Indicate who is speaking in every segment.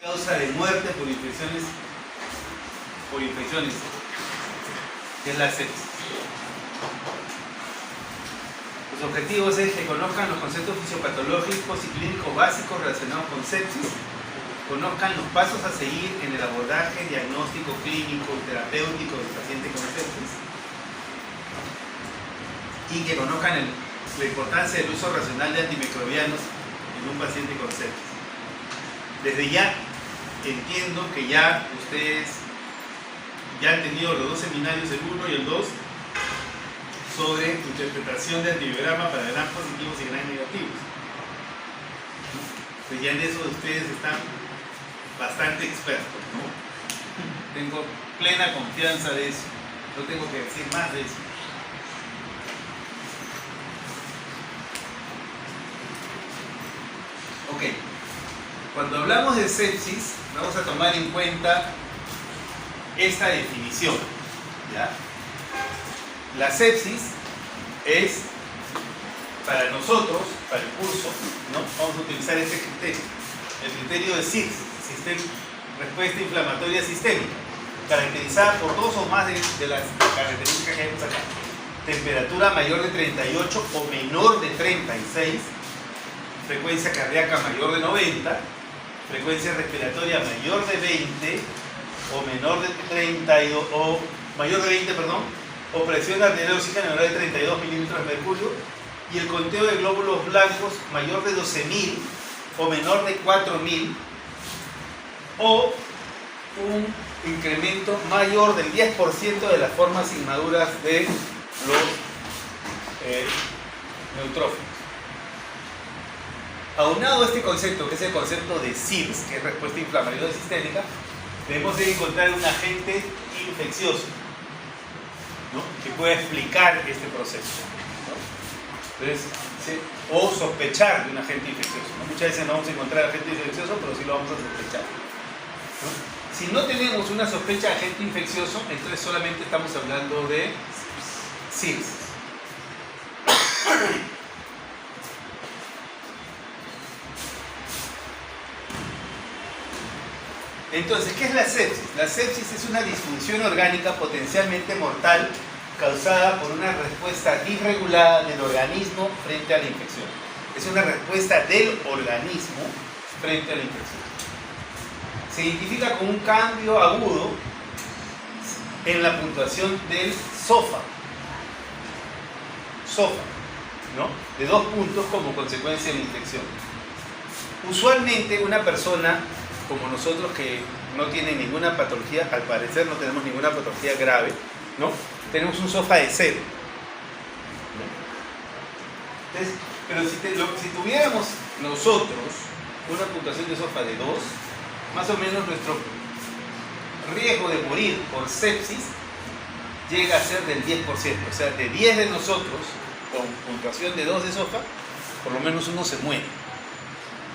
Speaker 1: Causa de muerte por infecciones, que es la sepsis. Los objetivos es que conozcan los conceptos fisiopatológicos y clínicos básicos relacionados con sepsis, conozcan los pasos a seguir en el abordaje, diagnóstico clínico y terapéutico del paciente con sepsis, y que conozcan la importancia del uso racional de antimicrobianos en un paciente con sepsis. Desde ya entiendo que ya ustedes ya han tenido los dos seminarios, el 1 y el 2, sobre interpretación de antibiograma para gran positivos y gran negativos. Pues ya en eso ustedes están bastante expertos, ¿no? Tengo plena confianza de eso, no tengo que decir más de eso. Ok, cuando hablamos de sepsis, vamos a tomar en cuenta esta definición, ¿ya? La sepsis es, para nosotros, para el curso, ¿no? Vamos a utilizar este criterio, el criterio de SIRS, respuesta inflamatoria sistémica, caracterizada por dos o más de las características que vemos acá. Temperatura mayor de 38 o menor de 36, frecuencia cardíaca mayor de 90, frecuencia respiratoria mayor de 20 o menor de 32 o mayor de 20, perdón, o presión arterial oxígeno menor de 32 milímetros de mercurio, y el conteo de glóbulos blancos mayor de 12.000 o menor de 4.000, o un incremento mayor del 10% de las formas inmaduras de los neutrófilos. Aunado a este concepto, que es el concepto de SIRS, que es respuesta inflamatoria sistémica, debemos de encontrar un agente infeccioso, ¿no? Que pueda explicar este proceso, ¿no? Entonces, ¿sí? O sospechar de un agente infeccioso, ¿no? Muchas veces no vamos a encontrar agente infeccioso, pero sí lo vamos a sospechar, ¿no? Si no tenemos una sospecha de agente infeccioso, entonces solamente estamos hablando de SIRS. Entonces, ¿qué es la sepsis? La sepsis es una disfunción orgánica potencialmente mortal causada por una respuesta disregulada del organismo frente a la infección. Es una respuesta del organismo frente a la infección. Se identifica con un cambio agudo en la puntuación del SOFA, ¿no? De 2 puntos como consecuencia de la infección. Usualmente una persona como nosotros, que no tiene ninguna patología, al parecer no tenemos ninguna patología grave, ¿no? Tenemos un SOFA de 0, ¿no? Entonces, pero si tuviéramos nosotros una puntuación de SOFA de 2, más o menos nuestro riesgo de morir por sepsis llega a ser del 10%. O sea, de 10 de nosotros con puntuación de 2 de SOFA, por lo menos uno se muere.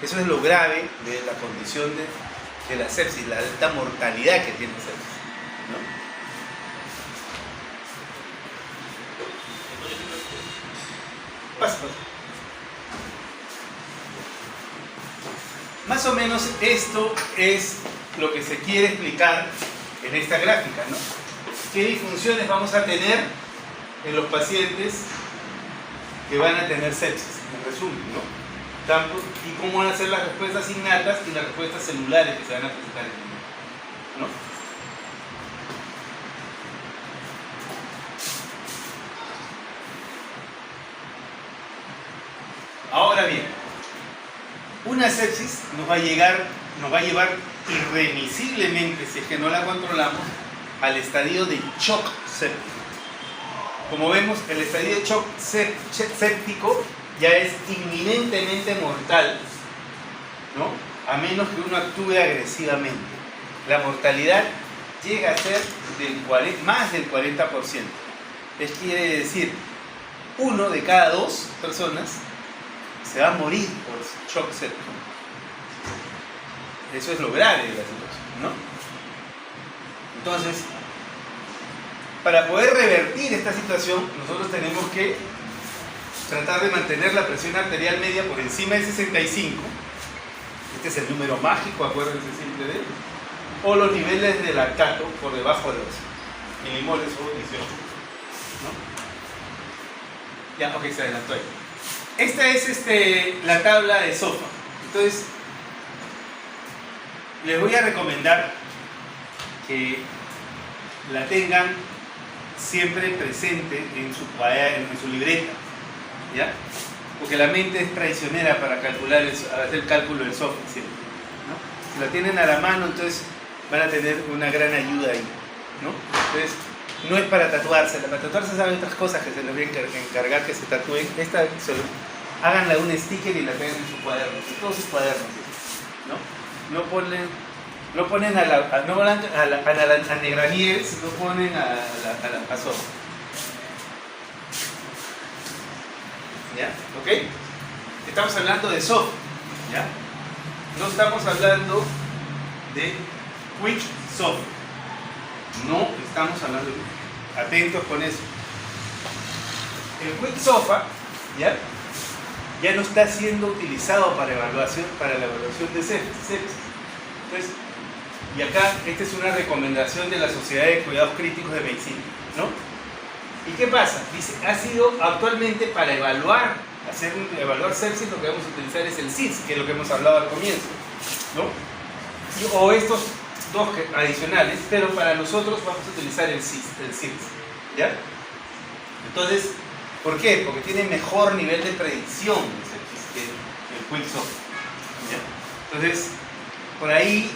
Speaker 1: Eso es lo grave de la condición de la sepsis, la alta mortalidad que tiene sepsis, ¿no? Pasa. Más o menos esto es lo que se quiere explicar en esta gráfica, ¿no? ¿Qué disfunciones vamos a tener en los pacientes que van a tener sepsis? En resumen, ¿no? Y cómo van a ser las respuestas innatas y las respuestas celulares que se van a presentar en el mundo, ¿no? Ahora bien, una sepsis nos va a llevar irremisiblemente, si es que no la controlamos, al estadio de shock séptico. Como vemos, el estadio de shock séptico ya es inminentemente mortal, ¿no? A menos que uno actúe agresivamente. La mortalidad llega a ser más del 40%. Esto quiere decir, 1 de cada 2 personas se va a morir por shock séptico. Eso es lo grave de la situación, ¿no? Entonces, para poder revertir esta situación, nosotros tenemos que tratar de mantener la presión arterial media por encima de 65. este es el número mágico, acuérdense siempre de él, o los niveles de lactato por debajo de 12. Milimoles o 18. ¿No? Ya, ok, se adelantó ahí. Esta es la tabla de SOFA. Entonces, les voy a recomendar que la tengan siempre presente en su cuaderno, en su libreta, ¿ya? Porque la mente es traicionera para calcular hacer el cálculo del SOFA siempre, ¿no? Si la tienen a la mano, entonces van a tener una gran ayuda ahí, ¿no? Entonces, no es para tatuarse, para tatuarse saben otras cosas que se les voy a encargar que se tatúen. Esta, háganla un sticker y la pegan en su cuaderno, en todos sus cuadernos, ¿no? No ponen a Negranieves, no ponen a SOFA. ¿Ya? ¿Ok? Estamos hablando de SOFA, ¿ya? No estamos hablando de Quick SOFA. No estamos hablando de... Atentos con eso. El Quick SOFA, ¿ya? Ya no está siendo utilizado para la evaluación de sepsis. Entonces, y acá, esta es una recomendación de la Sociedad de Cuidados Críticos de Medicina, ¿no? ¿Y qué pasa? Dice, ha sido actualmente para evaluar sepsis, lo que vamos a utilizar es el CIRS, que es lo que hemos hablado al comienzo, ¿no? O estos dos adicionales, pero para nosotros vamos a utilizar el CIRS, ¿ya? Entonces, ¿por qué? Porque tiene mejor nivel de predicción de sepsis que el Quick SOFA, ¿ya? Entonces, por ahí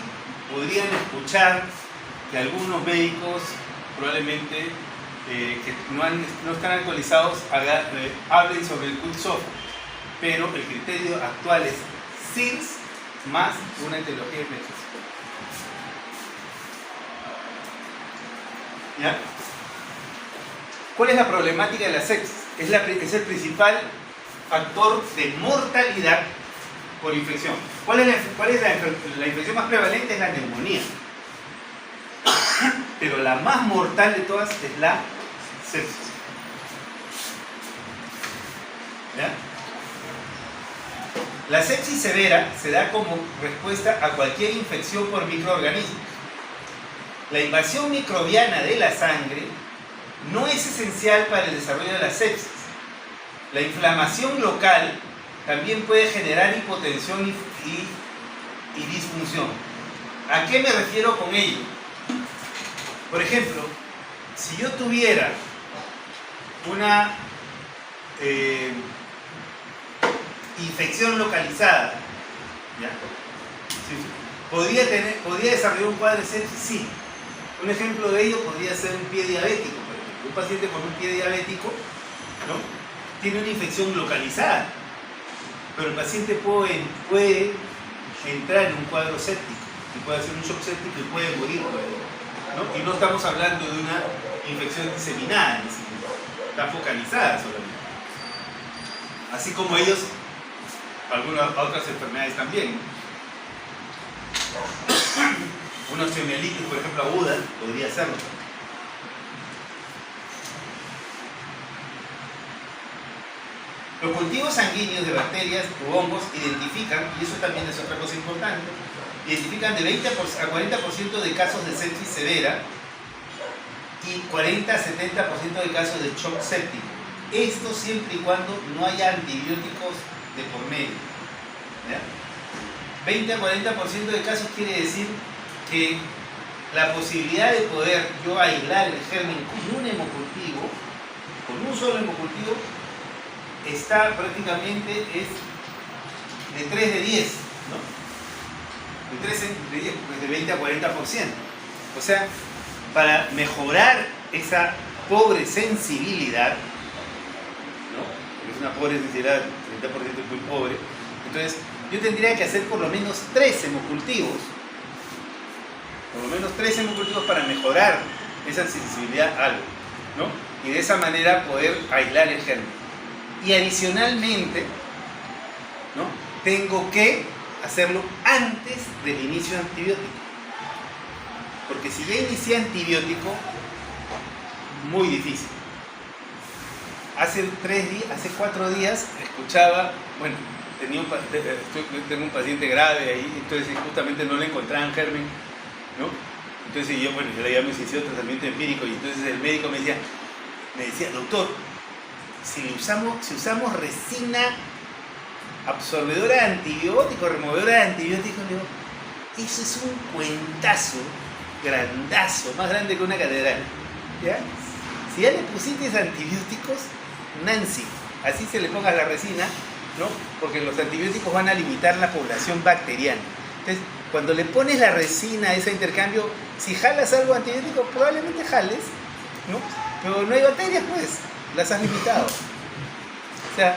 Speaker 1: podrían escuchar que algunos médicos probablemente que no están actualizados hablen sobre el Quick SOFA, pero el criterio actual es CIRS más una etiología de sepsis. ¿Ya? ¿Cuál es la problemática de la sepsis? Es el principal factor de mortalidad por infección. ¿Cuál es la infección más prevalente? Es la neumonía. Pero la más mortal de todas es la sepsis. ¿Ya? La sepsis severa se da como respuesta a cualquier infección por microorganismos. La invasión microbiana de la sangre no es esencial para el desarrollo de la sepsis. La inflamación local también puede generar hipotensión y disfunción. ¿A qué me refiero con ello? Por ejemplo, si yo tuviera una infección localizada, ¿ya? ¿Podría desarrollar un cuadro de sepsis? Sí. Un ejemplo de ello podría ser un pie diabético, por ejemplo. Un paciente con un pie diabético, ¿no? Tiene una infección localizada, pero el paciente puede entrar en un cuadro séptico, y puede hacer un shock séptico y puede morir, ¿no? Y no estamos hablando de una infección diseminada, está focalizada solamente. Así como ellos, algunas otras enfermedades también. Una osteomielitis, por ejemplo, aguda, podría hacerlo. Los cultivos sanguíneos de bacterias u hongos identifican, y eso también es otra cosa importante, identifican de 20 a 40% de casos de sepsis severa y 40 a 70% de casos de shock séptico. Esto siempre y cuando no haya antibióticos de por medio. ¿Ya? 20 a 40% de casos quiere decir que la posibilidad de poder yo aislar el germen con un hemocultivo, con un solo hemocultivo, está prácticamente de 3 de 10, ¿no? De 3 de 10, pues de 20 a 40%. O sea, para mejorar esa pobre sensibilidad, ¿no? Porque es una pobre sensibilidad, 30% es muy pobre, entonces yo tendría que hacer por lo menos 3 hemocultivos, para mejorar esa sensibilidad a algo, ¿no? Y de esa manera poder aislar el germen. Y adicionalmente, ¿no? Tengo que hacerlo antes del inicio de antibiótico. Porque si ya inicié antibiótico, muy difícil. Hace 4 días escuchaba, bueno, tengo un paciente grave ahí, entonces justamente no le encontraban germen, ¿no? Entonces yo le había iniciado tratamiento empírico y entonces el médico me decía, doctor, si usamos resina absorbedora de antibióticos, removedora de antibióticos, le digo, eso es un cuentazo grandazo, más grande que una catedral, ¿ya? Si ya le pusiste antibióticos, Nancy, así se le ponga la resina, ¿no? Porque los antibióticos van a limitar la población bacteriana. Entonces, cuando le pones la resina a ese intercambio, si jalas algo antibiótico, probablemente jales, ¿no? Pero no hay bacterias, pues, las has limitado. O sea,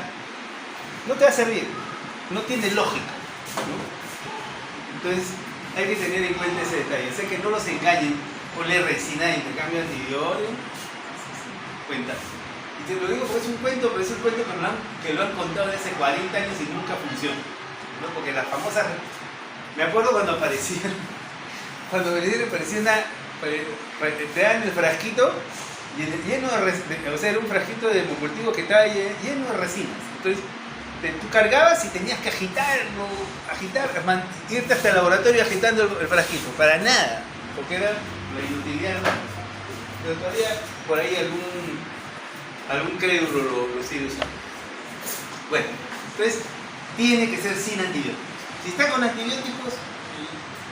Speaker 1: no te va a servir, no tiene lógica, ¿no? Entonces, hay que tener en cuenta ese detalle. O sea, que no los engañen, ponle resina de intercambio de antibióticos, cuenta. Y te lo digo porque es un cuento, pero es un cuento que lo han contado desde hace 40 años y nunca funciona, ¿no? Porque las famosas... Me acuerdo cuando aparecían, te dan el frasquito lleno de, o sea, era un frasquito de hemocultivo que estaba lleno de resinas. Entonces, tú cargabas y tenías que agitarlo, irte hasta el laboratorio agitando el frasquito, para nada, porque era la inutilidad, ¿no? Pero todavía por ahí algún crédulo lo sigue usando. Bueno, entonces tiene que ser sin antibióticos. Si está con antibióticos,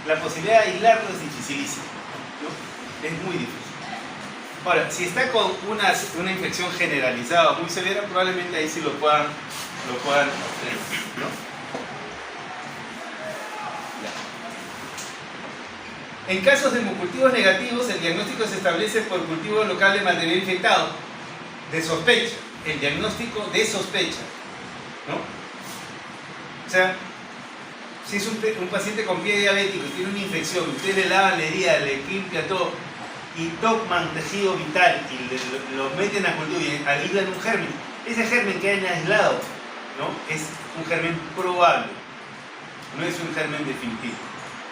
Speaker 1: la posibilidad de aislarlo es dificilísima, ¿no? Es muy difícil. Ahora, si está con una infección generalizada muy severa, probablemente ahí sí lo puedan obtener, ¿no? En casos de hemocultivos negativos, el diagnóstico se establece por cultivo local de material infectado, de sospecha. El diagnóstico de sospecha, ¿no? O sea, si es un paciente con pie diabético y tiene una infección, usted le lava la herida, le limpia todo, y toman tejido vital y lo meten a cultivo y aíslan un germen, ese germen que hayan aislado, ¿no? Es un germen probable, no es un germen definitivo,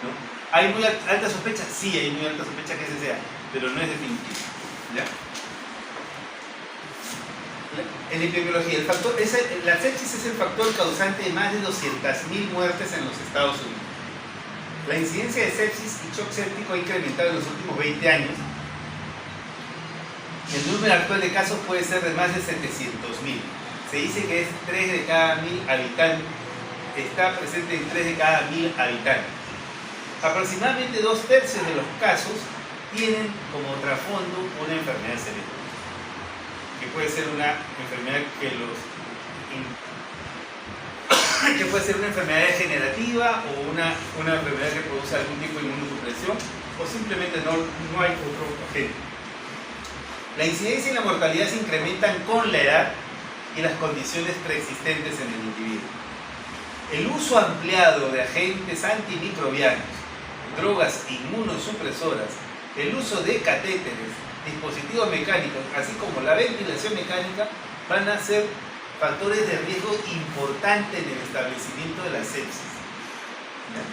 Speaker 1: ¿no? ¿Hay muy alta sospecha? Sí, hay muy alta sospecha que ese sea, pero no es definitivo, ¿ya? En epidemiología, la sepsis es el factor causante de más de 200.000 muertes en los Estados Unidos. La incidencia de sepsis y shock séptico ha incrementado en los últimos 20 años. El número actual de casos puede ser de más de 700.000. Se dice que es 3 de cada 1.000 habitantes. Está presente en 3 de cada 1.000 habitantes. Aproximadamente 2/3 de los casos tienen como trasfondo una enfermedad cerebral, que puede ser una enfermedad que puede ser una enfermedad degenerativa o una enfermedad que produce algún tipo de inmunosupresión, o simplemente no hay otro agente. La incidencia y la mortalidad se incrementan con la edad y las condiciones preexistentes en el individuo. El uso ampliado de agentes antimicrobianos, drogas inmunosupresoras, el uso de catéteres, dispositivos mecánicos, así como la ventilación mecánica, van a ser factores de riesgo importantes en el establecimiento de la sepsis. ¿Ya?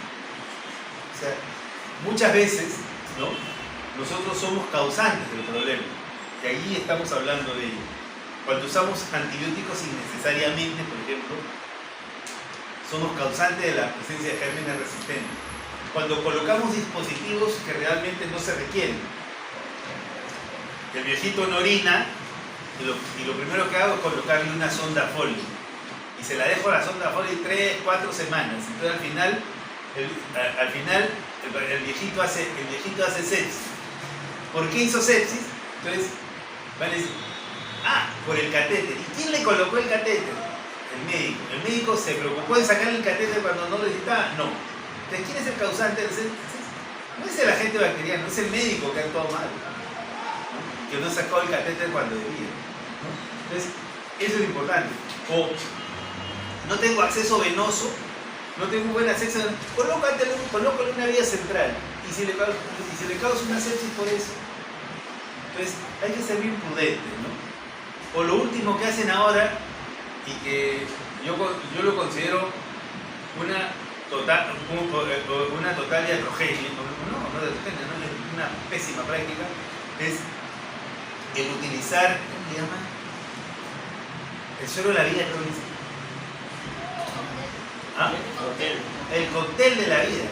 Speaker 1: O sea, muchas veces, ¿no?, nosotros somos causantes del problema, y allí estamos hablando de ello. Cuando usamos antibióticos innecesariamente, por ejemplo, somos causantes de la presencia de gérmenes resistentes. Cuando colocamos dispositivos que realmente no se requieren. El viejito no orina y lo primero que hago es colocarle una sonda Foley. Y se la dejo a la sonda Foley 3-4 semanas. Entonces al final el viejito hace sepsis. ¿Por qué hizo sepsis? Entonces van a decir, por el catéter. ¿Y quién le colocó el catéter? El médico. ¿El médico se preocupó de sacarle el catéter cuando no lo necesitaba? No. Entonces, ¿quién es el causante del sepsis? No es el agente bacteriano, es el médico que ha actuado mal, ¿no?, que no sacó el catéter cuando debía, ¿no? Entonces, eso es importante. O no tengo acceso venoso, no tengo un buen acceso, colócale una vía central y se le causa una sepsis por eso. Entonces, hay que ser bien prudente, ¿no? O lo último que hacen ahora, y que yo lo considero una total iatrogenia, una pésima práctica, es el utilizar, ¿cómo se llama?, el suero de la vía crónica. ¿Ah? El cóctel de la vida.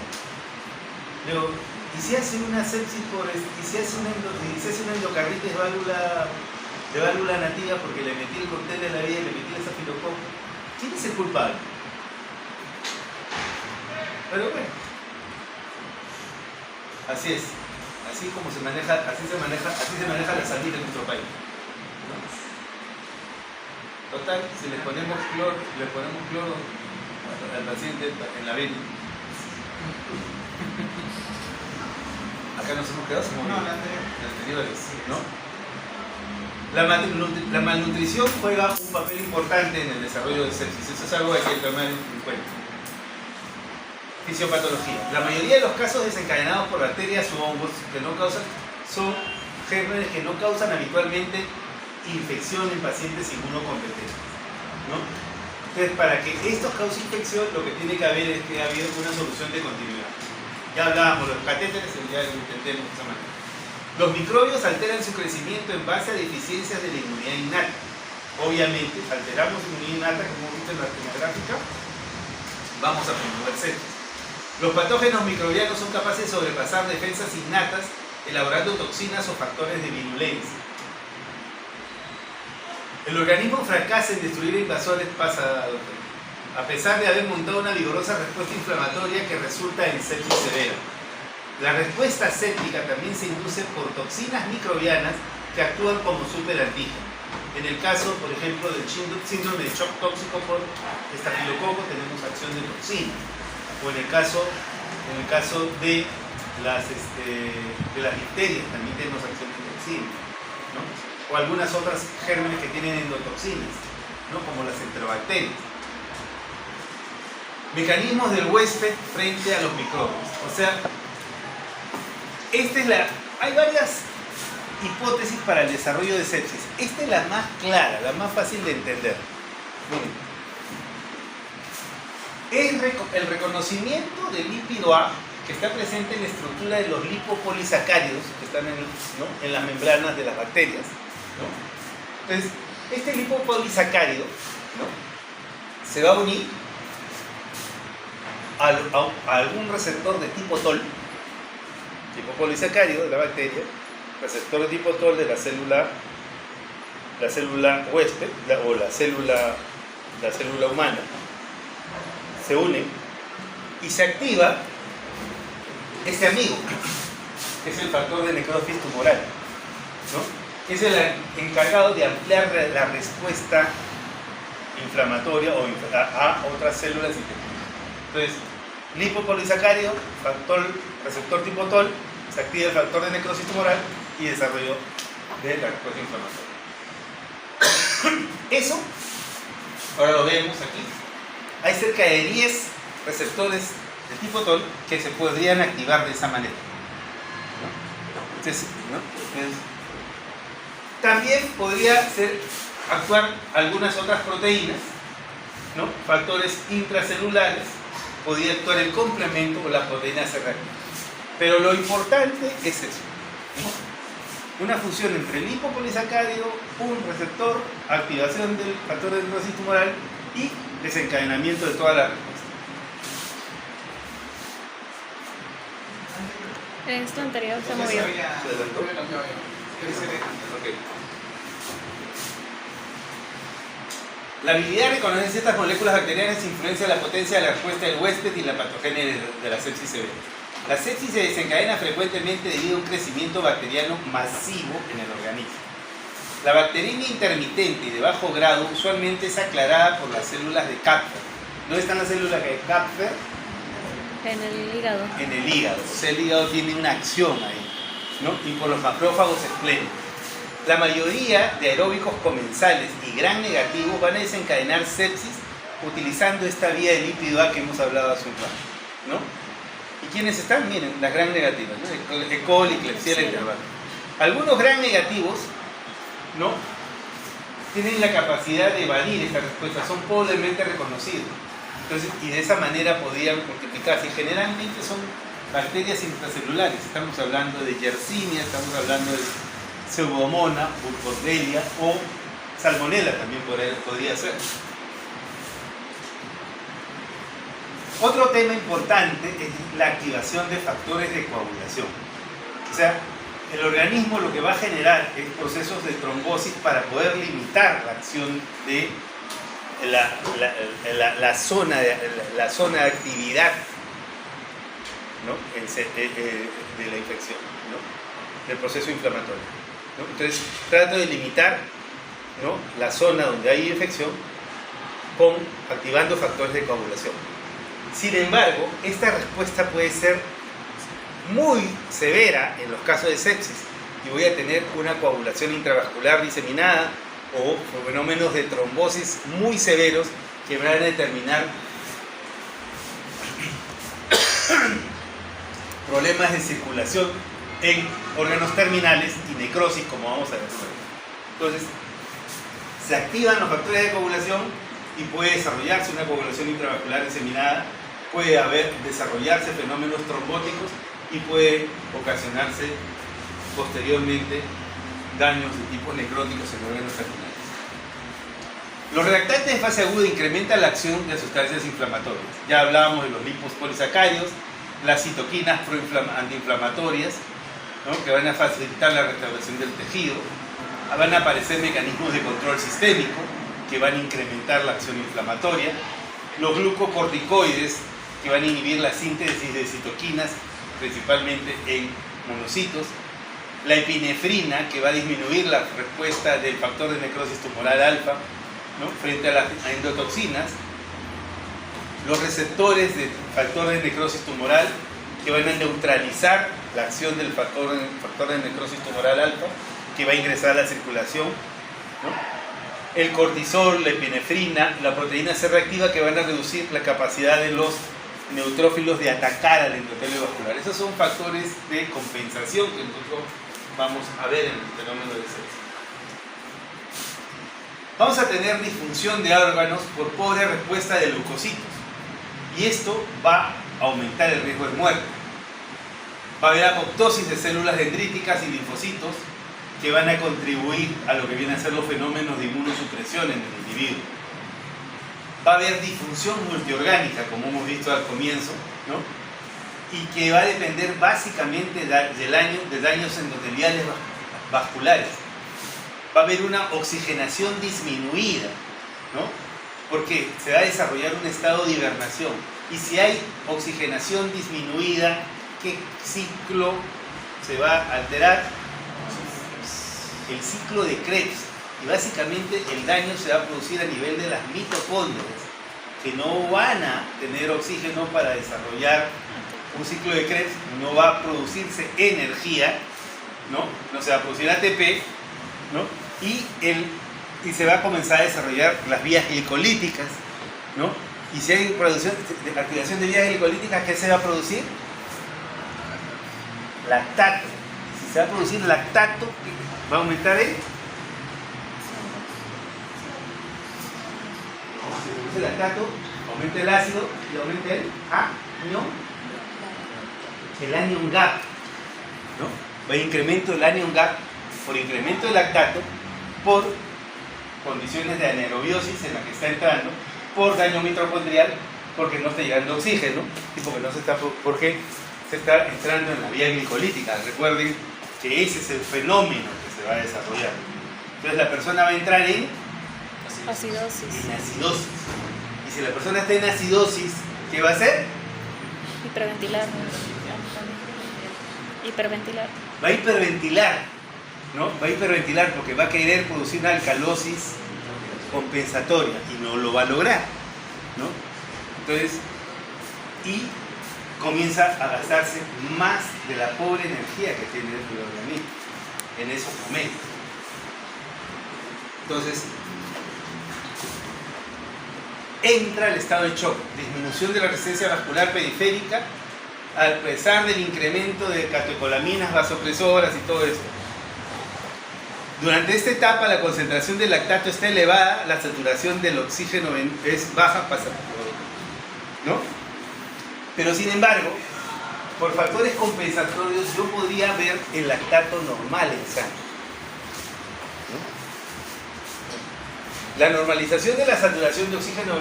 Speaker 1: Luego, ¿y si hace una sepsis y si hace una endocarditis de válvula nativa porque le metí el cóctel de la vida y le metí el estafilococo? ¿Quién es el culpable? Pero bueno, así es. Así se maneja la salud en nuestro país. Total, si le ponemos cloro al paciente en la vena. Acá nos hemos quedado como anteriores, ¿no? La malnutrición juega un papel importante en el desarrollo de sepsis. Eso es algo que hay que tomar en cuenta. Fisiopatología. La mayoría de los casos desencadenados por bacterias u hongos son gérmenes que no causan habitualmente infección en pacientes inmunocompetentes, ¿no? Entonces, para que esto cause infección, lo que tiene que haber es que ha habido una solución de continuidad. Ya hablábamos de los catéteres, ya lo entendemos de esa manera. Los microbios alteran su crecimiento en base a deficiencias de la inmunidad innata. Obviamente, alteramos la inmunidad innata, como hemos visto en la esquema gráfica, vamos a promover sepsis. Los patógenos microbianos son capaces de sobrepasar defensas innatas, elaborando toxinas o factores de virulencia. El organismo fracasa en destruir invasores a pesar de haber montado una vigorosa respuesta inflamatoria que resulta en sepsis severa. La respuesta séptica también se induce por toxinas microbianas que actúan como superantígeno. En el caso, por ejemplo, del síndrome de shock tóxico por estafilococo tenemos acción de toxina. O en el caso de las bacterias también tenemos acción de toxina, ¿no? O algunas otras gérmenes que tienen endotoxinas, ¿no? Como las enterobacterias. Mecanismos del huésped frente a los microbios. O sea, hay varias hipótesis para el desarrollo de sepsis. Esta es la más clara, la más fácil de entender. Es el reconocimiento del lípido A que está presente en la estructura de los lipopolisacáridos que están en las membranas de las bacterias, ¿no? Entonces, este lipopolisacárido, ¿no?, se va a unir a algún receptor de tipo TOL, lipopolisacárido de la bacteria, receptor de tipo TOL de la célula huésped o la célula humana. Se unen y se activa este amigo, que es el factor de necrosis tumoral, ¿no? Es el encargado de ampliar la respuesta inflamatoria a otras células infectadas. Entonces, lipopolisacárido, receptor tipo TOL, se activa el factor de necrosis tumoral y desarrollo de la respuesta inflamatoria. Eso, ahora lo vemos aquí. Hay cerca de 10 receptores de tipo TOL que se podrían activar de esa manera, ¿no? Entonces, también podría actuar algunas otras proteínas, ¿no? Factores intracelulares, podría actuar el complemento o la proteína C reactiva. Pero lo importante es eso, ¿no? Una fusión entre el lipopolisacárido, un receptor, activación del factor de necrosis tumoral y desencadenamiento de toda la respuesta.
Speaker 2: Esto anterior se movió.
Speaker 1: La habilidad de reconocer ciertas moléculas bacterianas influencia la potencia de la respuesta del huésped y la patogenia de la sepsis severa. La sepsis se desencadena frecuentemente debido a un crecimiento bacteriano masivo en el organismo. La bacteriemia intermitente y de bajo grado usualmente es aclarada por las células de Kupffer. ¿Dónde están las células de Kupffer?
Speaker 2: En el hígado.
Speaker 1: En el hígado. O sea, el hígado tiene una acción ahí, ¿no? Y por los macrófagos esplénicos. La mayoría de aeróbicos comensales y gram negativos van a desencadenar sepsis utilizando esta vía de lípido A que hemos hablado hace un rato, ¿no? ¿Y quiénes están? Miren, las gram negativas, ¿no? E. coli, Klebsiella, Enterobac. Algunos gram negativos, ¿no?, tienen la capacidad de evadir esta respuesta, son pobremente reconocidos. Entonces, y de esa manera podrían multiplicarse. Generalmente son bacterias intracelulares. Estamos hablando de Yersinia, estamos hablando de Pseudomonas, Burkholderia o Salmonella también podría ser. Otro tema importante es la activación de factores de coagulación. O sea, el organismo lo que va a generar es procesos de trombosis para poder limitar la acción de la zona de actividad, ¿no? De la infección, ¿no? Del proceso inflamatorio, ¿no? Entonces, trato de limitar, ¿no? La zona donde hay infección activando factores de coagulación. Sin embargo, esta respuesta puede ser muy severa en los casos de sepsis y voy a tener una coagulación intravascular diseminada o fenómenos de trombosis muy severos que van a determinar problemas de circulación en órganos terminales y necrosis, como vamos a ver luego. Entonces, se activan los factores de coagulación y puede desarrollarse una coagulación intravascular diseminada, puede desarrollarse fenómenos trombóticos y puede ocasionarse posteriormente daños de tipo necróticos en órganos terminales. Los reactantes de fase aguda incrementan la acción de sustancias inflamatorias. Ya hablábamos de los lipospolisacáridos, las citoquinas antiinflamatorias, ¿no? Que van a facilitar la restauración del tejido. Van a aparecer mecanismos de control sistémico que van a incrementar la acción inflamatoria. Los glucocorticoides que van a inhibir la síntesis de citoquinas, principalmente en monocitos. La epinefrina, que va a disminuir la respuesta del factor de necrosis tumoral alfa, ¿no? Frente a las endotoxinas. Los receptores del factor de necrosis tumoral, que van a neutralizar la acción del factor de necrosis tumoral alfa, que va a ingresar a la circulación, ¿no? El cortisol, la epinefrina, la proteína C reactiva, que van a reducir la capacidad de los neutrófilos de atacar al endotelio vascular. Esos son factores de compensación que nosotros vamos a ver en el fenómeno de sepsis. Vamos a tener disfunción de órganos por pobre respuesta de leucocitos y esto va a aumentar el riesgo de muerte. Va a haber apoptosis de células dendríticas y linfocitos que van a contribuir a lo que vienen a ser los fenómenos de inmunosupresión en el individuo. Va a haber disfunción multiorgánica, como hemos visto al comienzo, ¿no? Y que va a depender básicamente de daños endoteliales vasculares. Va a haber una oxigenación disminuida, ¿no? Porque se va a desarrollar un estado de hibernación. Y si hay oxigenación disminuida, ¿qué ciclo se va a alterar? El ciclo de Krebs. Y básicamente el daño se va a producir a nivel de las mitocondrias, que no van a tener oxígeno para desarrollar un ciclo de Krebs, no va a producirse energía, ¿no? No se va a producir ATP, ¿no? Y se va a comenzar a desarrollar las vías glicolíticas, ¿no? Y si hay activación de vías glicolíticas, ¿qué se va a producir? Lactato. Si se va a producir lactato, va a aumentar el lactato, aumenta el ácido y aumenta el anion gap, ¿no? Va a incremento del anion gap por incremento del lactato, por condiciones de anaerobiosis en la que está entrando, por daño mitocondrial, porque no está llegando oxígeno y porque se está entrando en la vía glicolítica. Recuerden que ese es el fenómeno que se va a desarrollar. Entonces la persona va a entrar en acidosis. Y si la persona está en acidosis, ¿qué va a hacer?
Speaker 2: Hiperventilar.
Speaker 1: Va a hiperventilar, ¿no? Va a hiperventilar porque va a querer producir una alcalosis compensatoria y no lo va a lograr, ¿no? Entonces, y comienza a gastarse más de la pobre energía que tiene el organismo en esos momentos. Entonces, entra el estado de shock, disminución de la resistencia vascular periférica, a pesar del incremento de catecolaminas vasopresoras y todo esto. Durante esta etapa la concentración de lactato está elevada, la saturación del oxígeno es baja, ¿no? Pero sin embargo, por factores compensatorios yo podría ver el lactato normal en sangre, ¿no? La normalización de la saturación de oxígeno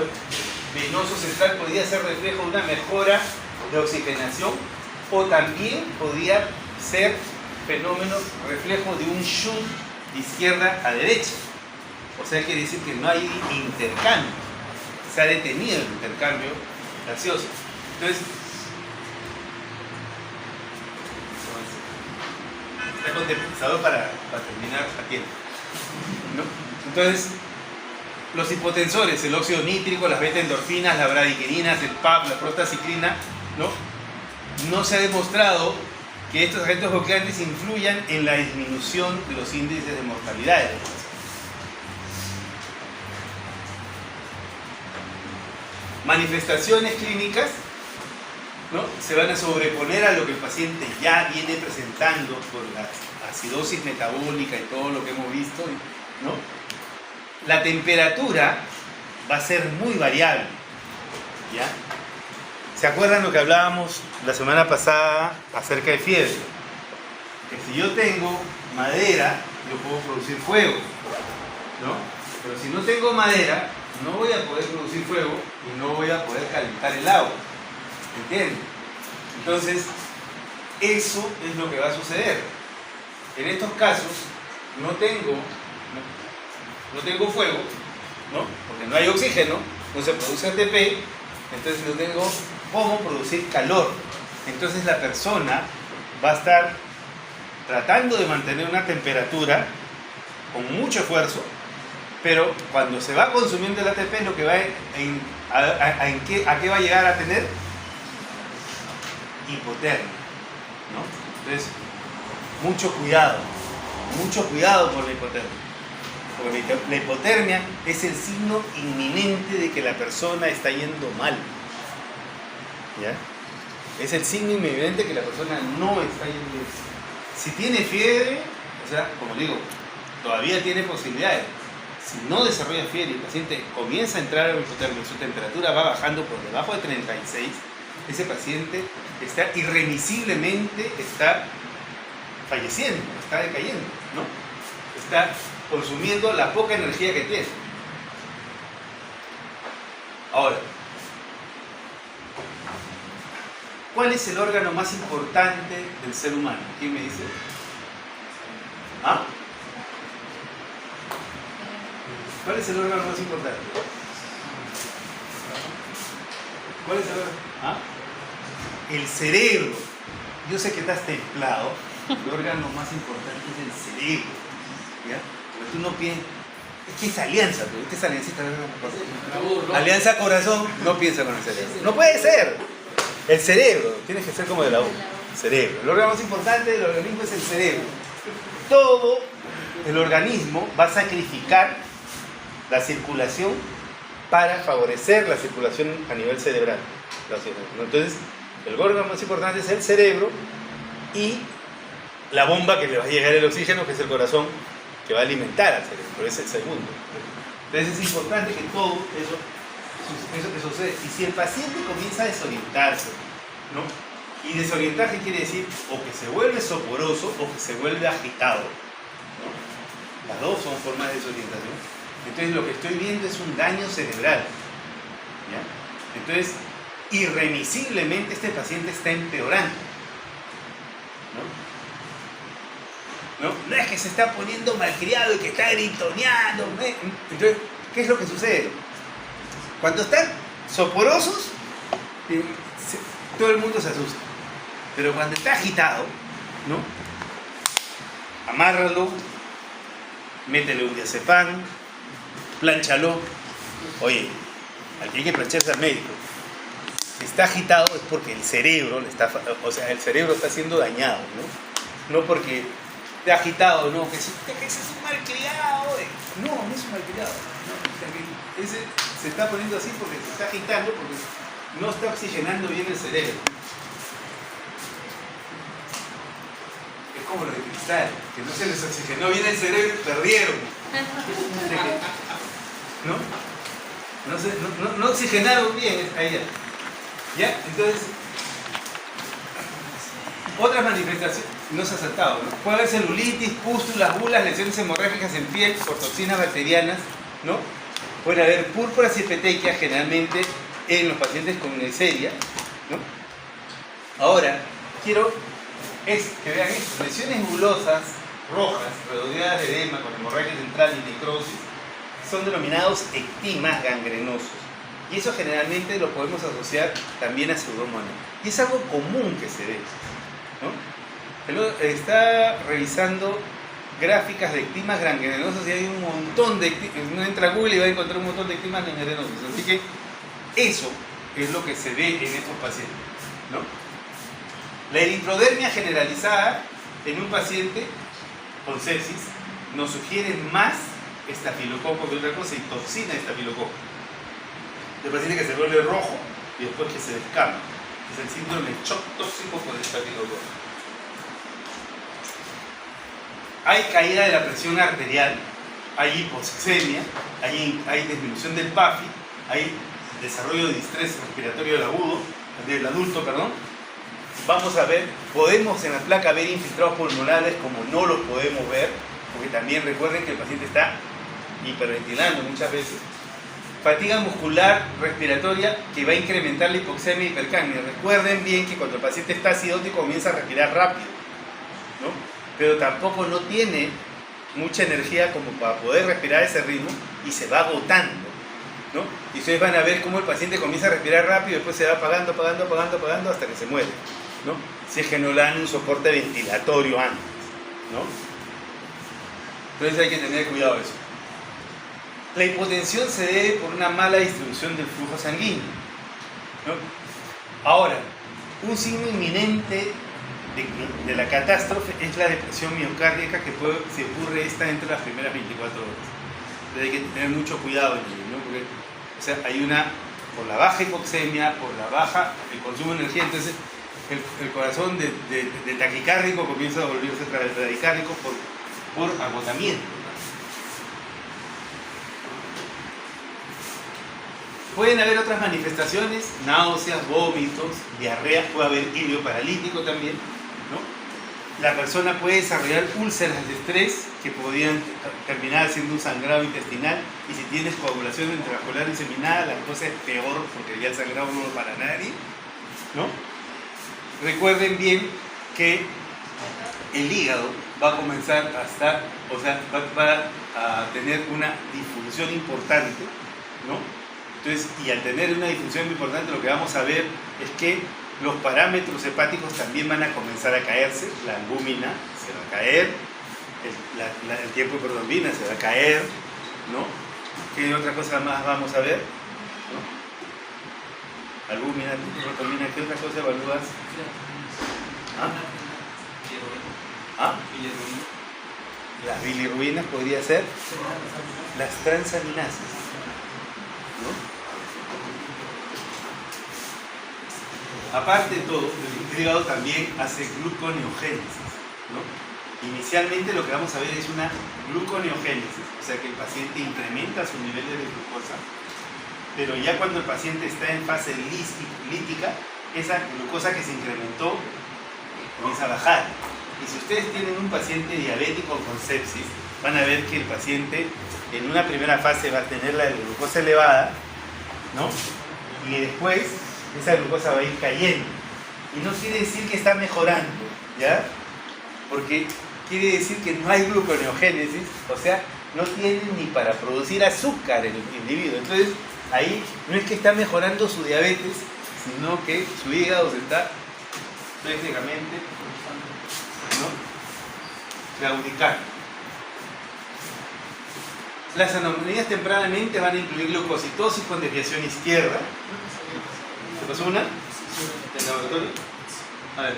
Speaker 1: venoso central podía ser reflejo de una mejora de oxigenación o también podía ser fenómeno reflejo de un shunt de izquierda a derecha. O sea, quiere decir que no hay intercambio, se ha detenido el intercambio gaseoso. Entonces, está contemporizador para terminar a tiempo, ¿no? Entonces, los hipotensores, el óxido nítrico, las beta-endorfinas, las bradiquininas, el PAP, la prostaciclina, no se ha demostrado que estos agentes bloqueantes influyan en la disminución de los índices de mortalidad de los pacientes. Manifestaciones clínicas, ¿no?, se van a sobreponer a lo que el paciente ya viene presentando por la acidosis metabólica y todo lo que hemos visto, ¿no? La temperatura va a ser muy variable, ¿ya? ¿Se acuerdan lo que hablábamos la semana pasada acerca de fiebre? Que si yo tengo madera, yo puedo producir fuego, ¿no? Pero si no tengo madera, no voy a poder producir fuego y no voy a poder calentar el agua. ¿Entienden? Entonces, eso es lo que va a suceder. En estos casos, no tengo fuego, ¿no? Porque no hay oxígeno, no se produce ATP, entonces no tengo cómo producir calor. Entonces la persona va a estar tratando de mantener una temperatura con mucho esfuerzo, pero cuando se va consumiendo el ATP, lo que va ¿a qué va a llegar a tener? Hipotermia, ¿no? Entonces, mucho cuidado por la hipotermia. Porque la hipotermia es el signo inminente de que la persona está yendo mal. ¿Ya? Es el signo inminente de que la persona no está yendo bien. Si tiene fiebre, o sea, como digo, todavía tiene posibilidades. Si no desarrolla fiebre y el paciente comienza a entrar a la hipotermia, su temperatura va bajando por debajo de 36, ese paciente está irremisiblemente falleciendo, está decayendo, ¿no? Está consumiendo la poca energía que tiene. Ahora, ¿cuál es el órgano más importante del ser humano? ¿Quién me dice? ¿Ah? ¿Cuál es el órgano más importante? ¿Cuál es el órgano? ¿Ah? El cerebro. Yo sé que estás templado. El órgano más importante es el cerebro. ¿Ya? Pero tú no piensas. Es que es alianza, pero es que es aliancita. Alianza corazón, no piensa con el cerebro. No puede ser. El cerebro, tienes que ser como de la U. Cerebro. El órgano más importante del organismo es el cerebro. Todo el organismo va a sacrificar la circulación para favorecer la circulación a nivel cerebral. Entonces, el órgano más importante es el cerebro y la bomba que le va a llegar el oxígeno, que es el corazón, que va a alimentar al cerebro, pero es el segundo. Entonces es importante que todo eso suceda. Y si el paciente comienza a desorientarse, ¿no? Y desorientarse quiere decir o que se vuelve soporoso o que se vuelve agitado, ¿no? Las dos son formas de desorientación. Entonces lo que estoy viendo es un daño cerebral, ¿ya? Entonces, irremisiblemente este paciente está empeorando, ¿no? No es que se está poniendo malcriado y que está gritoneando, ¿no? Entonces, ¿qué es lo que sucede? Cuando están soporosos, todo el mundo se asusta. Pero cuando está agitado, ¿no? Amárralo, métele un diazepam, plánchalo. Oye, al que hay que plancharse al médico. Si está agitado es porque el cerebro el cerebro está siendo dañado, ¿no? No porque esté agitado, no, que ese es un malcriado. No es un malcriado. No, ese se está poniendo así porque se está agitando, porque no está oxigenando bien el cerebro. Es como los de Cristal, que no se les oxigenó bien el cerebro y perdieron. No oxigenaron bien allá. ¿Ya? Entonces, otras manifestaciones, no se ha saltado, ¿no? Puede haber celulitis, pústulas, bulas, lesiones hemorrágicas en piel por toxinas bacterianas, ¿no? Puede haber púrpuras y petequias, generalmente en los pacientes con neisseria, ¿no? Ahora, quiero que vean esto, lesiones nebulosas rojas, redondeadas de edema con hemorragia central y necrosis, son denominados ectimas gangrenosos. Y eso generalmente lo podemos asociar también a pseudomonas. Y es algo común que se ve, ¿no? Está revisando gráficas de ectimas gangrenosos y hay un montón de ectimas. Uno entra a Google y va a encontrar un montón de ectimas gangrenosos. Así que eso es lo que se ve en estos pacientes, ¿no? La eritrodermia generalizada en un paciente con sepsis nos sugiere más estafilococo que otra cosa y toxina de estafilococo. El paciente que se vuelve rojo y después que se descama. Es el síndrome de shock tóxico por estafilococo. Hay caída de la presión arterial, hay hipoxemia, hay disminución del PAFI, hay desarrollo de distrés respiratorio del adulto, perdón. Vamos a ver, podemos en la placa ver infiltrados pulmonares como no los podemos ver, porque también recuerden que el paciente está hiperventilando muchas veces. Fatiga muscular respiratoria que va a incrementar la hipoxemia y hipercapnia. Recuerden bien que cuando el paciente está acidótico comienza a respirar rápido, ¿no? Pero tampoco no tiene mucha energía como para poder respirar a ese ritmo y se va agotando, ¿no? Y ustedes van a ver cómo el paciente comienza a respirar rápido y después se va apagando hasta que se muere, ¿no? Si es que no le dan un soporte ventilatorio antes, ¿no? Entonces hay que tener cuidado de eso. La hipotensión se debe por una mala distribución del flujo sanguíneo, ¿no? Ahora, un signo inminente de la catástrofe es la depresión miocárdica que se ocurre entre las primeras 24 horas. Entonces hay que tener mucho cuidado en ello, ¿no? Porque, o sea, hay por la baja hipoxemia, por la baja el consumo de energía, entonces el corazón de taquicárdico comienza a volverse bradicárdico por agotamiento. Pueden haber otras manifestaciones, náuseas, vómitos, diarrea, puede haber ilio paralítico también, ¿no? La persona puede desarrollar úlceras de estrés que podrían terminar siendo un sangrado intestinal, y si tienes coagulación intravascular diseminada, la cosa es peor porque ya el sangrado no va para nadie, ¿no? Recuerden bien que el hígado va a comenzar a estar, o sea, va a tener una disfunción importante, ¿no? Entonces, y al tener una disfunción importante, lo que vamos a ver es que los parámetros hepáticos también van a comenzar a caerse. La albúmina se va a caer, el tiempo de protrombina se va a caer, ¿no? ¿Qué otra cosa más vamos a ver? ¿No? Albúmina, protrombina, ¿qué otra cosa evalúas? ¿Ah? Las bilirrubinas podría ser las transaminasas, ¿no? Aparte de todo, el hígado también hace gluconeogénesis, ¿no? Inicialmente lo que vamos a ver es una gluconeogénesis, o sea que el paciente incrementa su nivel de glucosa, pero ya cuando el paciente está en fase lítica, esa glucosa que se incrementó comienza a bajar. Y si ustedes tienen un paciente diabético con sepsis, van a ver que el paciente en una primera fase va a tener la glucosa elevada, ¿no? Y después esa glucosa va a ir cayendo. Y no quiere decir que está mejorando, ¿ya? Porque quiere decir que no hay gluconeogénesis, o sea, no tiene ni para producir azúcar el individuo. Entonces, ahí no es que está mejorando su diabetes, sino que su hígado se está prácticamente, ¿no?, claudicando. Las anomalías tempranamente van a incluir glucositosis con desviación izquierda. ¿Te pasó una? ¿Del laboratorio? A ver.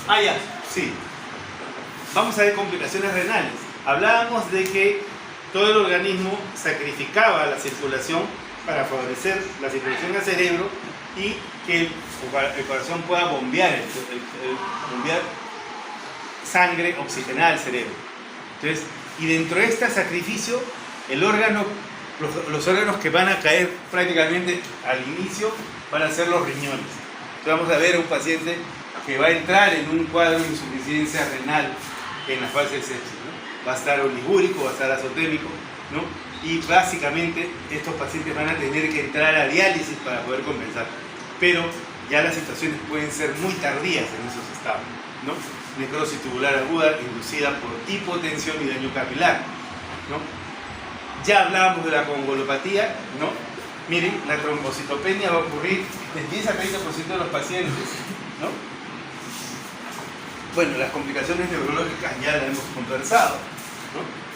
Speaker 1: Ah, ya, sí. Vamos a ver complicaciones renales. Hablábamos de que todo el organismo sacrificaba la circulación para favorecer la circulación al cerebro y que el corazón pueda bombear sangre oxigenada al cerebro. Entonces, y dentro de este sacrificio, los órganos que van a caer prácticamente al inicio van a ser los riñones. Entonces vamos a ver a un paciente que va a entrar en un cuadro de insuficiencia renal en la fase de sepsis, ¿no? Va a estar oligúrico, va a estar azotémico, ¿no? y básicamente estos pacientes van a tener que entrar a diálisis para poder compensar. Pero ya las situaciones pueden ser muy tardías en esos estados, ¿no? Necrosis tubular aguda inducida por hipotensión y daño capilar, ¿no? Ya hablábamos de la coagulopatía, ¿no? Miren, la trombocitopenia va a ocurrir del 10 a 30% de los pacientes, ¿no? Bueno, las complicaciones neurológicas ya las hemos conversado, ¿no?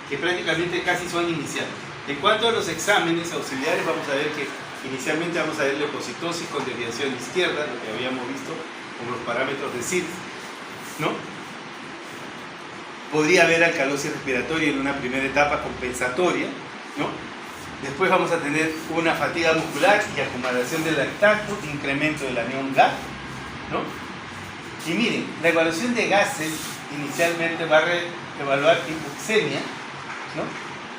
Speaker 1: Que prácticamente casi son iniciales. En cuanto a los exámenes auxiliares, vamos a ver que inicialmente vamos a ver leucocitosis con desviación izquierda, lo que habíamos visto con los parámetros de SID, ¿no? Podría haber alcalosis respiratoria en una primera etapa compensatoria, ¿no? Después vamos a tener una fatiga muscular y acumulación de lactato, incremento del anión GAP, ¿no? Y miren, la evaluación de gases inicialmente va a evaluar hipoxemia, ¿no?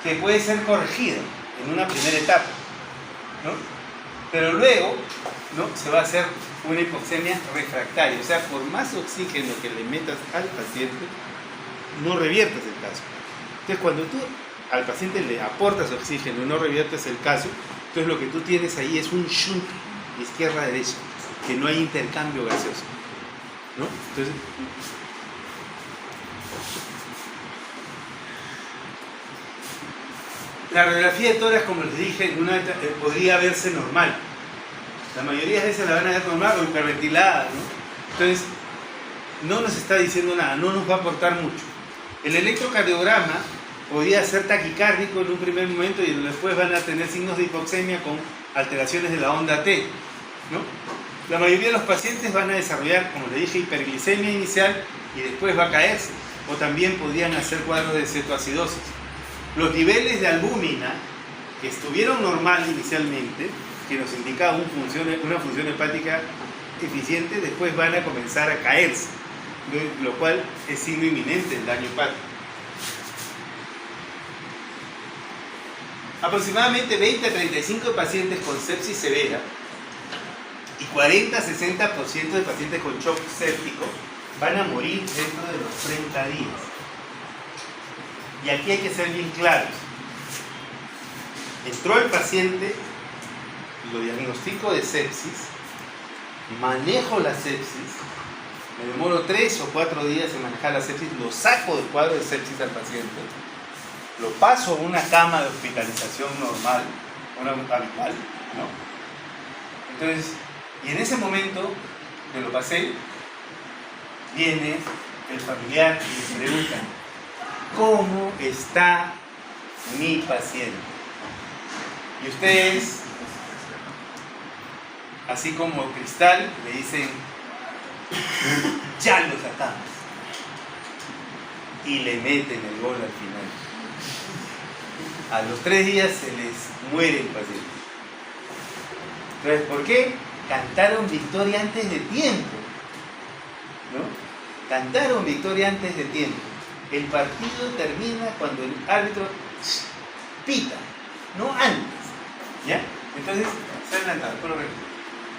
Speaker 1: Que puede ser corregida en una primera etapa, ¿no? Pero luego, ¿no? Se va a hacer una hipoxemia refractaria, o sea, por más oxígeno que le metas al paciente, no reviertes el caso. Entonces, cuando tú al paciente le aportas oxígeno y no reviertes el caso, entonces lo que tú tienes ahí es un shunt izquierda-derecha, que no hay intercambio gaseoso, ¿no? Entonces, la radiografía de tórax, como les dije, podría verse normal. La mayoría de veces la van a ver normal o hiperventilada, ¿no? Entonces, no nos está diciendo nada, no nos va a aportar mucho. El electrocardiograma podría ser taquicárdico en un primer momento y después van a tener signos de hipoxemia con alteraciones de la onda T, ¿no? La mayoría de los pacientes van a desarrollar, como les dije, hiperglicemia inicial y después va a caerse. O también podrían hacer cuadros de cetoacidosis. Los niveles de albúmina que estuvieron normal inicialmente, que nos indicaba una función hepática eficiente, después van a comenzar a caerse, lo cual es signo inminente del daño hepático. Aproximadamente 20 a 35 pacientes con sepsis severa y 40 a 60% de pacientes con shock séptico van a morir dentro de los 30 días. Y aquí hay que ser bien claros. Entró el paciente, lo diagnostico de sepsis, manejo la sepsis, me demoro 3 o 4 días en manejar la sepsis, lo saco del cuadro de sepsis al paciente, lo paso a una cama de hospitalización normal, una habitual, ¿no? Entonces, y en ese momento que lo pasé, viene el familiar y me pregunta: ¿cómo está mi paciente? Y ustedes, así como Cristal, le dicen: ya lo sacamos. Y le meten el gol al final. A los 3 días se les muere el paciente. Entonces, ¿por qué? Cantaron victoria antes de tiempo, ¿no? Cantaron victoria antes de tiempo. El partido termina cuando el árbitro pita, no antes, ¿ya? Entonces, se adelantado.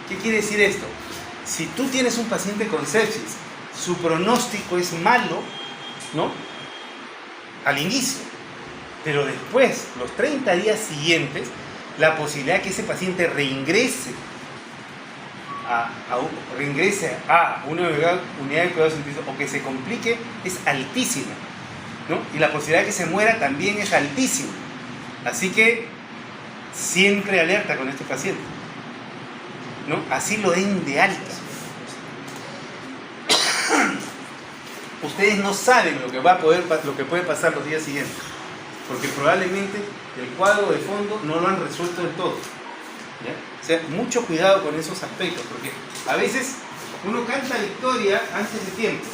Speaker 1: ¿Qué quiere decir esto? Si tú tienes un paciente con sepsis, su pronóstico es malo, ¿no? Al inicio, pero después, los 30 días siguientes, la posibilidad de que ese paciente reingrese a una unidad de cuidados intensivos o que se complique es altísima, ¿no? Y la posibilidad de que se muera también es altísima. Así que siempre alerta con este paciente, ¿no? Así lo den de alta. Ustedes no saben lo que puede pasar los días siguientes, porque probablemente el cuadro de fondo no lo han resuelto del todo, ¿ya? O sea, mucho cuidado con esos aspectos, porque a veces uno canta victoria antes de tiempo,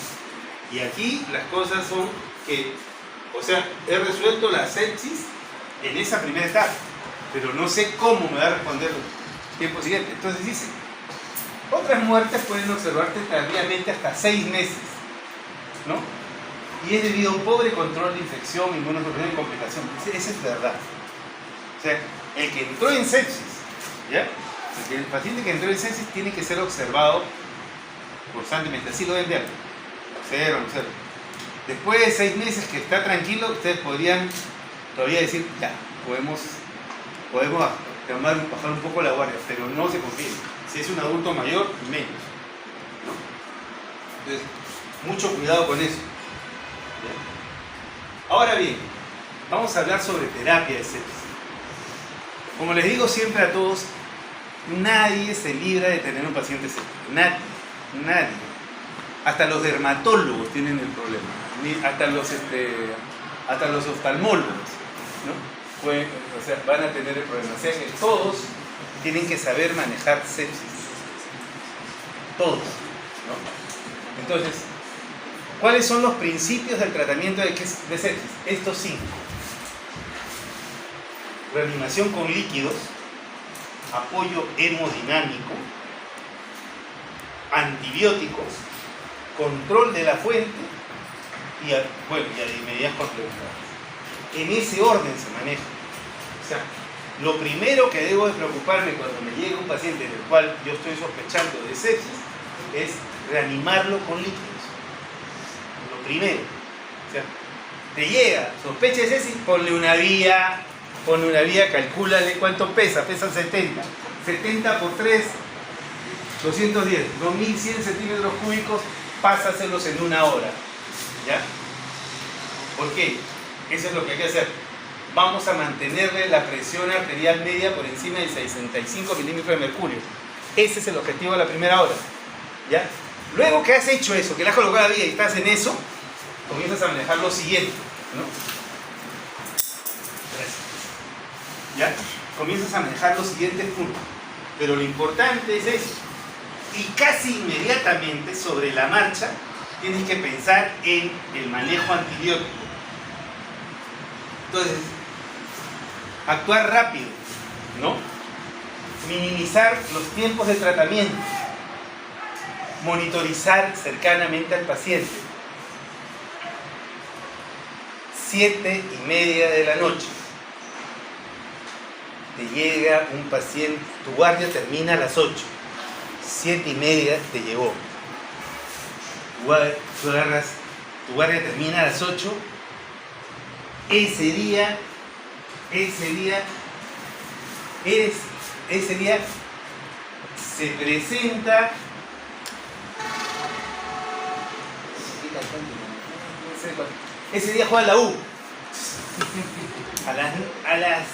Speaker 1: y aquí las cosas son que, o sea, he resuelto la sepsis en esa primera etapa, pero no sé cómo me va a responder el tiempo siguiente. Entonces dice, otras muertes pueden observarse tardíamente hasta 6 meses, ¿no? Y es debido a un pobre control de infección, inmunosupresión y complicación. Esa es verdad. O sea, el que entró en sepsis, ¿ya? El paciente que entró en sepsis tiene que ser observado constantemente, así lo ven de algo. Observa. Después de 6 meses que está tranquilo, ustedes podrían todavía decir, ya, podemos bajar un poco la guardia, pero no se confíe. Si es un adulto mayor, menos, ¿no? Entonces, mucho cuidado con eso. ¿Ya? Ahora bien, vamos a hablar sobre terapia de sepsis. Como les digo siempre a todos, nadie se libra de tener un paciente séptico. Nadie. Hasta los dermatólogos tienen el problema. Hasta los oftalmólogos, ¿no? Van a tener el problema. O sea que todos tienen que saber manejar sepsis. Todos, ¿no? Entonces, ¿cuáles son los principios del tratamiento de sepsis? Estos 5. Reanimación con líquidos, apoyo hemodinámico, antibióticos, control de la fuente y medidas complementarias. En ese orden se maneja. O sea, lo primero que debo de preocuparme cuando me llega un paciente del cual yo estoy sospechando de sepsis es reanimarlo con líquidos. Lo primero. O sea, te llega, sospecha de sepsis, ponle una vía, calcúlale cuánto pesa 70. 70 por 3, 210, 2100 centímetros cúbicos, pásaselos en 1 hora. ¿Ya? ¿Por qué? Eso es lo que hay que hacer. Vamos a mantenerle la presión arterial media por encima de 65 milímetros de mercurio. Ese es el objetivo de la primera hora. ¿Ya? Luego que has hecho eso, que le has colocado la vía y estás en eso, comienzas a manejar lo siguiente, ¿no? ¿Ya? Comienzas a manejar los siguientes puntos. Pero lo importante es eso. Y casi inmediatamente, sobre la marcha, tienes que pensar en el manejo antibiótico. Entonces, actuar rápido, ¿no? Minimizar los tiempos de tratamiento. Monitorizar cercanamente al paciente. 7:30 de la noche. Te llega un paciente, tu guardia termina a las 8. 7:30 te llegó. Tu guardia termina a las 8. Ese día se presenta ese día juega la U. A las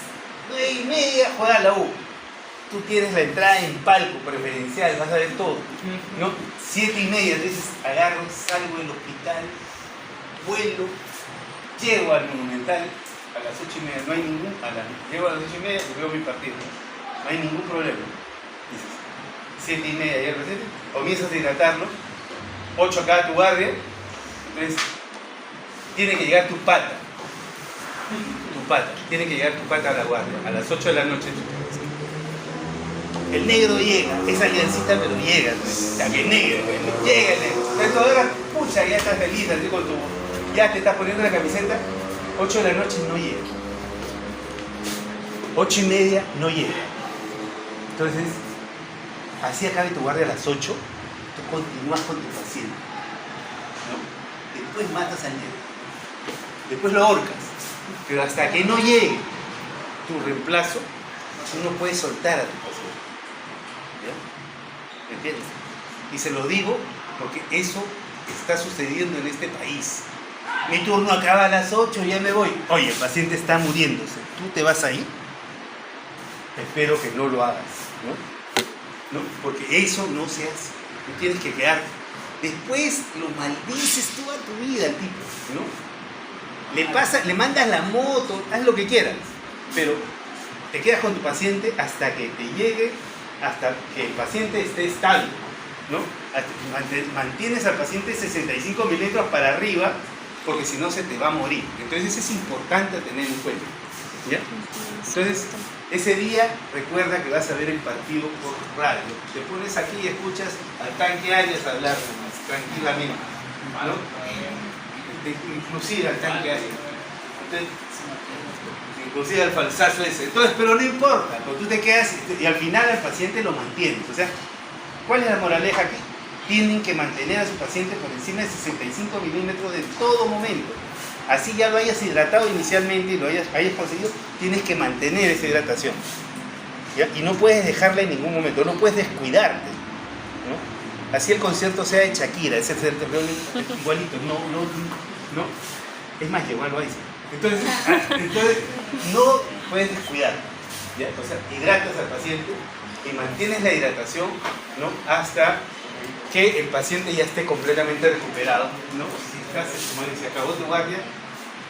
Speaker 1: 9:30 juega la U. Tú tienes la entrada en palco preferencial, vas a ver todo, ¿no? 7:30, entonces agarro, salgo del hospital, vuelo, llego al Monumental a las 8:30, no hay ningún, llego a las 8:30 y veo mi partido, no hay ningún problema. Dices, 7:30 ya presente, comienzas a hidratarlo, 8 acá a tu guardia, entonces tiene que llegar tu pata, tiene que llegar tu pata a la guardia, a las 8 de la noche. El negro llega, es aliancista pero llega, ¿no? O sea, que negro, llega el negro. Entonces ahora, pucha, ya estás feliz, así con ya te estás poniendo la camiseta, 8 de la noche no llega. 8:30 no llega. Entonces, así acabe tu guardia a las 8, tú continúas con tu paciente, ¿no? Después matas al negro, después lo ahorcas, pero hasta que no llegue tu reemplazo, tú no puedes soltar a tu paciente. ¿Me entiendes? Y se lo digo porque eso está sucediendo en este país. Mi turno acaba a las 8, ya me voy. Oye, el paciente está muriéndose. ¿Tú te vas ahí? Espero que no lo hagas, ¿no? Porque eso no se hace. Tú tienes que quedarte. Después lo maldices toda tu vida al tipo, ¿no? Le mandas la moto, haz lo que quieras, pero te quedas con tu paciente hasta que te llegue, hasta que el paciente esté estable, ¿no? Mantienes al paciente 65 milímetros para arriba, porque si no se te va a morir. Entonces es importante tener en cuenta, ¿ya? Entonces, ese día recuerda que vas a ver el partido por radio. Te pones aquí y escuchas al tanque Arias hablar tranquilamente, ¿no? Inclusive al tanque Arias. Entonces, inclusive al falsazo ese. Entonces, pero no importa, cuando tú te quedas y al final al paciente lo mantienes. O sea, ¿cuál es la moraleja aquí? Tienen que mantener a su paciente por encima de 65 milímetros de todo momento.
Speaker 3: así ya lo hayas hidratado inicialmente y lo hayas conseguido, tienes que mantener esa hidratación, ¿ya? Y no puedes dejarla en ningún momento, no puedes descuidarte, ¿no? Así el concierto sea de Shakira, ese es igualito, no, es más, llegó algo ahí. Entonces no puedes descuidar, ¿ya? O sea, hidratas al paciente y mantienes la hidratación, ¿no? Hasta que el paciente ya esté completamente recuperado, ¿no? Si estás, como dice, acabó tu guardia,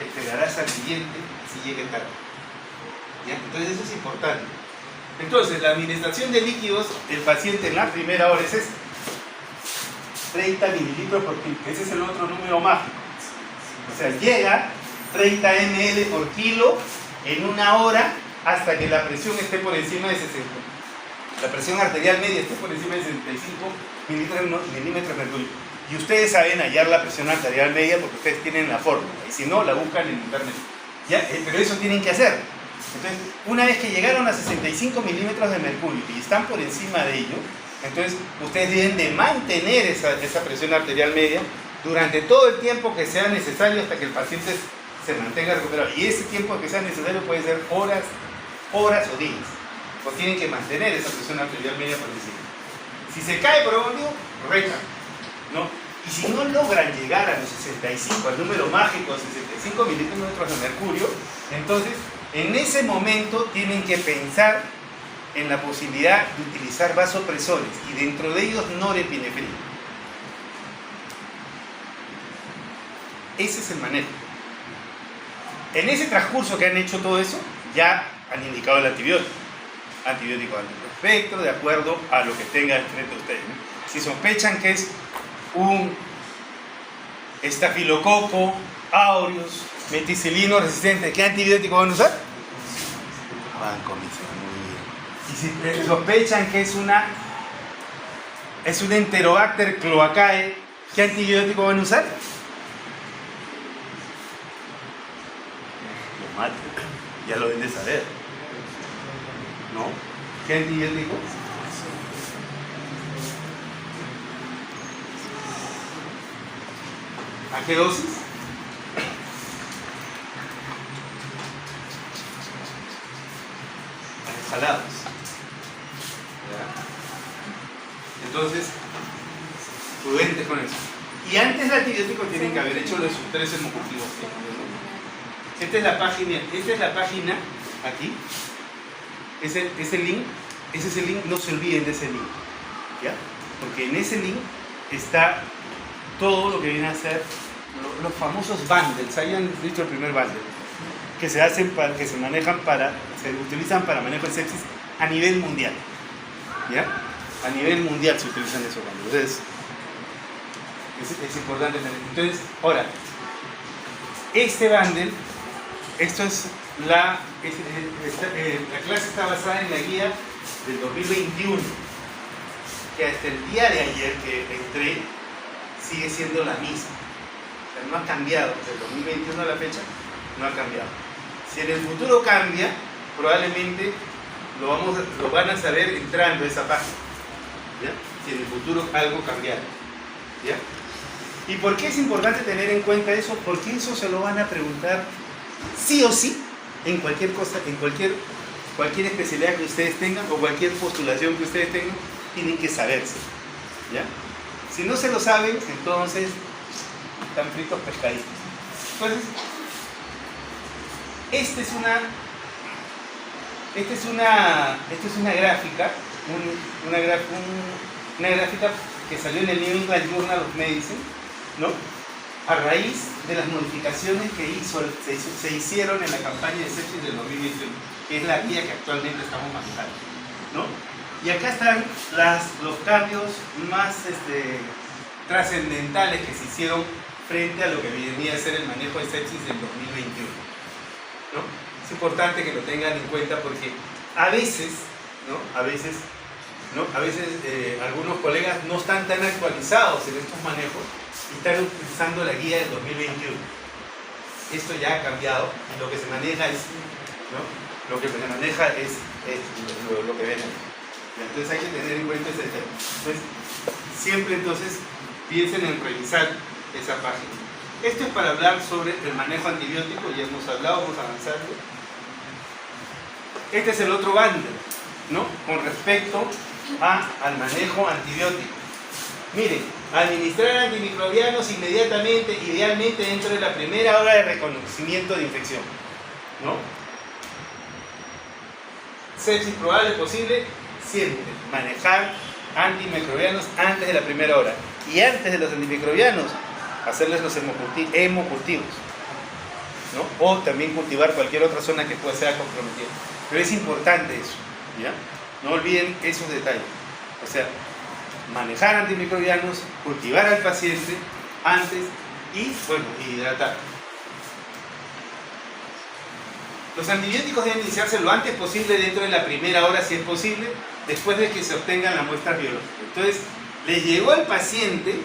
Speaker 3: esperarás al siguiente si llegue tarde, ¿ya? Entonces eso es importante. Entonces la administración de líquidos del paciente en la primera hora es esta: 30 mililitros por kilo. Ese es el otro número mágico. O sea, llega 30 ml por kilo en una hora hasta que la presión esté por encima de 60. La presión arterial media esté por encima de 65 milímetros de mercurio. Y ustedes saben hallar la presión arterial media porque ustedes tienen la fórmula. Y si no, la buscan en internet. ¿Ya? Pero eso tienen que hacer. Entonces, una vez que llegaron a 65 milímetros de mercurio y están por encima de ello, entonces ustedes deben de mantener esa presión arterial media durante todo el tiempo que sea necesario hasta que el paciente se mantenga recuperado. Y ese tiempo que sea necesario puede ser horas o días. O tienen que mantener esa presión arterial media por encima. Si se cae por algún motivo, retan, ¿no? Y si no logran llegar a los 65, al número mágico de 65 milímetros de mercurio, entonces en ese momento tienen que pensar en la posibilidad de utilizar vasopresores y dentro de ellos norepinefrina. Ese es el manejo. En ese transcurso que han hecho todo eso, ya han indicado el antibiótico de amplio espectro, de acuerdo a lo que tengan frente a ustedes, ¿no? Si sospechan que es un estafilococo aureus meticilino resistente, ¿qué antibiótico van a usar? Vancomicina, muy bien. Y si sospechan que es un Enterobacter cloacae, ¿qué antibiótico van a usar? Lo mato, ya lo deben de saber, ¿no? ¿Qué antibiótico? ¿A qué dosis? A jalados. Entonces, prudentes con eso. Y antes del antibiótico tienen que haber hecho los tres hemocultivos. Esta es la página aquí. Ese link, ese es el link, no se olviden de ese link, ¿ya? Porque en ese link está todo lo que viene a ser los famosos bundles. Hayan visto el primer bundle que se hacen que se utilizan para manejo de sepsis a nivel mundial, ¿ya? A nivel mundial se utilizan esos bundles. Entonces es importante tener. Entonces, ahora, este bundle, esto es la clase está basada en la guía del 2021, que hasta el día de ayer que entré sigue siendo la misma. O sea, no ha cambiado, del 2021 a la fecha no ha cambiado. Si en el futuro cambia, probablemente lo van a saber entrando a esa página, ¿ya? Si en el futuro algo cambiara, ¿ya? ¿Y por qué es importante tener en cuenta eso? Porque eso se lo van a preguntar sí o sí en cualquier cosa, en cualquier especialidad que ustedes tengan o cualquier postulación que ustedes tengan, tienen que saberse, ¿ya? Si no se lo saben, entonces están fritos pescaditos. Entonces, esta es una gráfica, una gráfica que salió en el New England Journal of Medicine, ¿no? A raíz de las modificaciones que se hicieron en la campaña de sepsis del 2021, que es la guía que actualmente estamos manejando, ¿no? Y acá están los cambios más trascendentales que se hicieron frente a lo que venía a ser el manejo de sepsis del 2021, ¿no? Es importante que lo tengan en cuenta porque a veces algunos colegas no están tan actualizados en estos manejos y están utilizando la guía del 2021. Esto ya ha cambiado y lo que se maneja es, ¿no? Lo que se maneja es lo que ven ahí. Entonces hay que tener en cuenta ese tema. Entonces, siempre piensen en revisar esa página. Esto es para hablar sobre el manejo antibiótico, ya hemos hablado, vamos avanzando. Este es el otro bundle, ¿no? Con respecto al manejo antibiótico. Miren, administrar antimicrobianos inmediatamente, idealmente dentro de la primera hora de reconocimiento de infección, ¿no? Sepsis probable, posible, siempre. Manejar antimicrobianos antes de la primera hora. Y antes de los antimicrobianos, hacerles los hemocultivos, ¿no? O también cultivar cualquier otra zona que pueda ser comprometida. Pero es importante eso, ¿ya? No olviden esos detalles. O sea, manejar antimicrobianos, cultivar al paciente antes y, bueno, hidratar. Los antibióticos deben iniciarse lo antes posible dentro de la primera hora, si es posible, después de que se obtengan las muestras biológicas. Entonces, les llegó al paciente,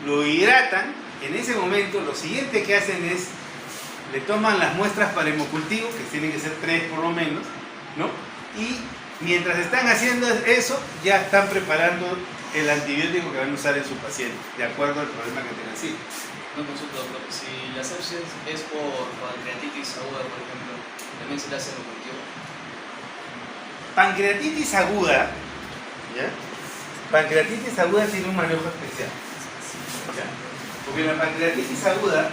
Speaker 3: lo hidratan, en ese momento lo siguiente que hacen es, le toman las muestras para hemocultivo, que tienen que ser 3 por lo menos, ¿no? Y mientras están haciendo eso, ya están preparando el antibiótico que van a usar en su paciente, de acuerdo al problema que tengan. Sí.
Speaker 4: No consulto, doctor. Si la sepsis es por pancreatitis aguda, por ejemplo, ¿también se le hace hemocultivo?
Speaker 3: Pancreatitis aguda, ¿ya? Pancreatitis aguda tiene un manejo especial, ¿ya? Porque en la pancreatitis aguda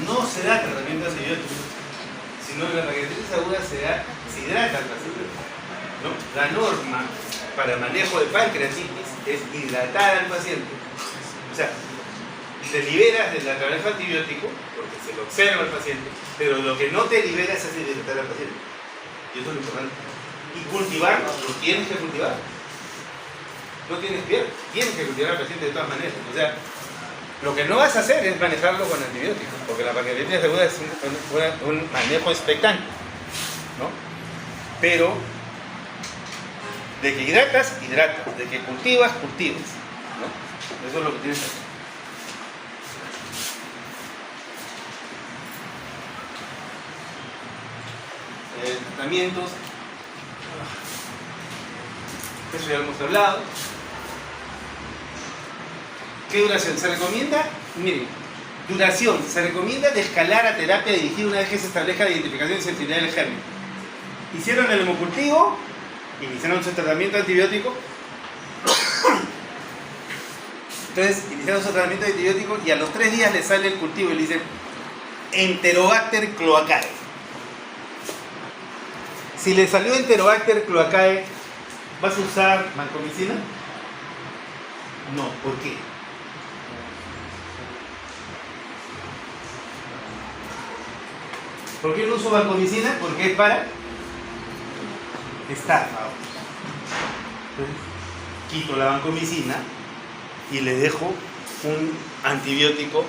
Speaker 3: no se da tratamiento antibiótico, sino en la pancreatitis aguda se hidrata al paciente, ¿no? La norma para manejo de pancreatitis es hidratar al paciente. O sea, te liberas del tratamiento antibiótico porque se lo observa al paciente, pero lo que no te liberas es hidratar al paciente. Y eso es lo importante. Y cultivar, lo tienes que cultivar. No tienes piel, tienes que cultivar al paciente de todas maneras. O sea, lo que no vas a hacer es manejarlo con antibióticos, porque la pancreatitis aguda es un manejo expectante, ¿no? Pero de que hidratas, hidratas. De que cultivas, cultivas, ¿no? Eso es lo que tienes que hacer. Tratamientos, eso ya lo hemos hablado. ¿Qué duración? Se recomienda, miren, duración, se recomienda de escalar a terapia dirigida una vez que se establezca la identificación y sensibilidad del germen. Hicieron el hemocultivo, iniciaron su tratamiento antibiótico, entonces iniciaron su tratamiento antibiótico y a los 3 días le sale el cultivo y le dicen Enterobacter cloacae. Si le salió Enterobacter cloacae, ¿vas a usar vancomicina? No, ¿por qué? ¿Por qué no uso vancomicina? Porque es para estafa. Entonces, quito la vancomicina y le dejo un antibiótico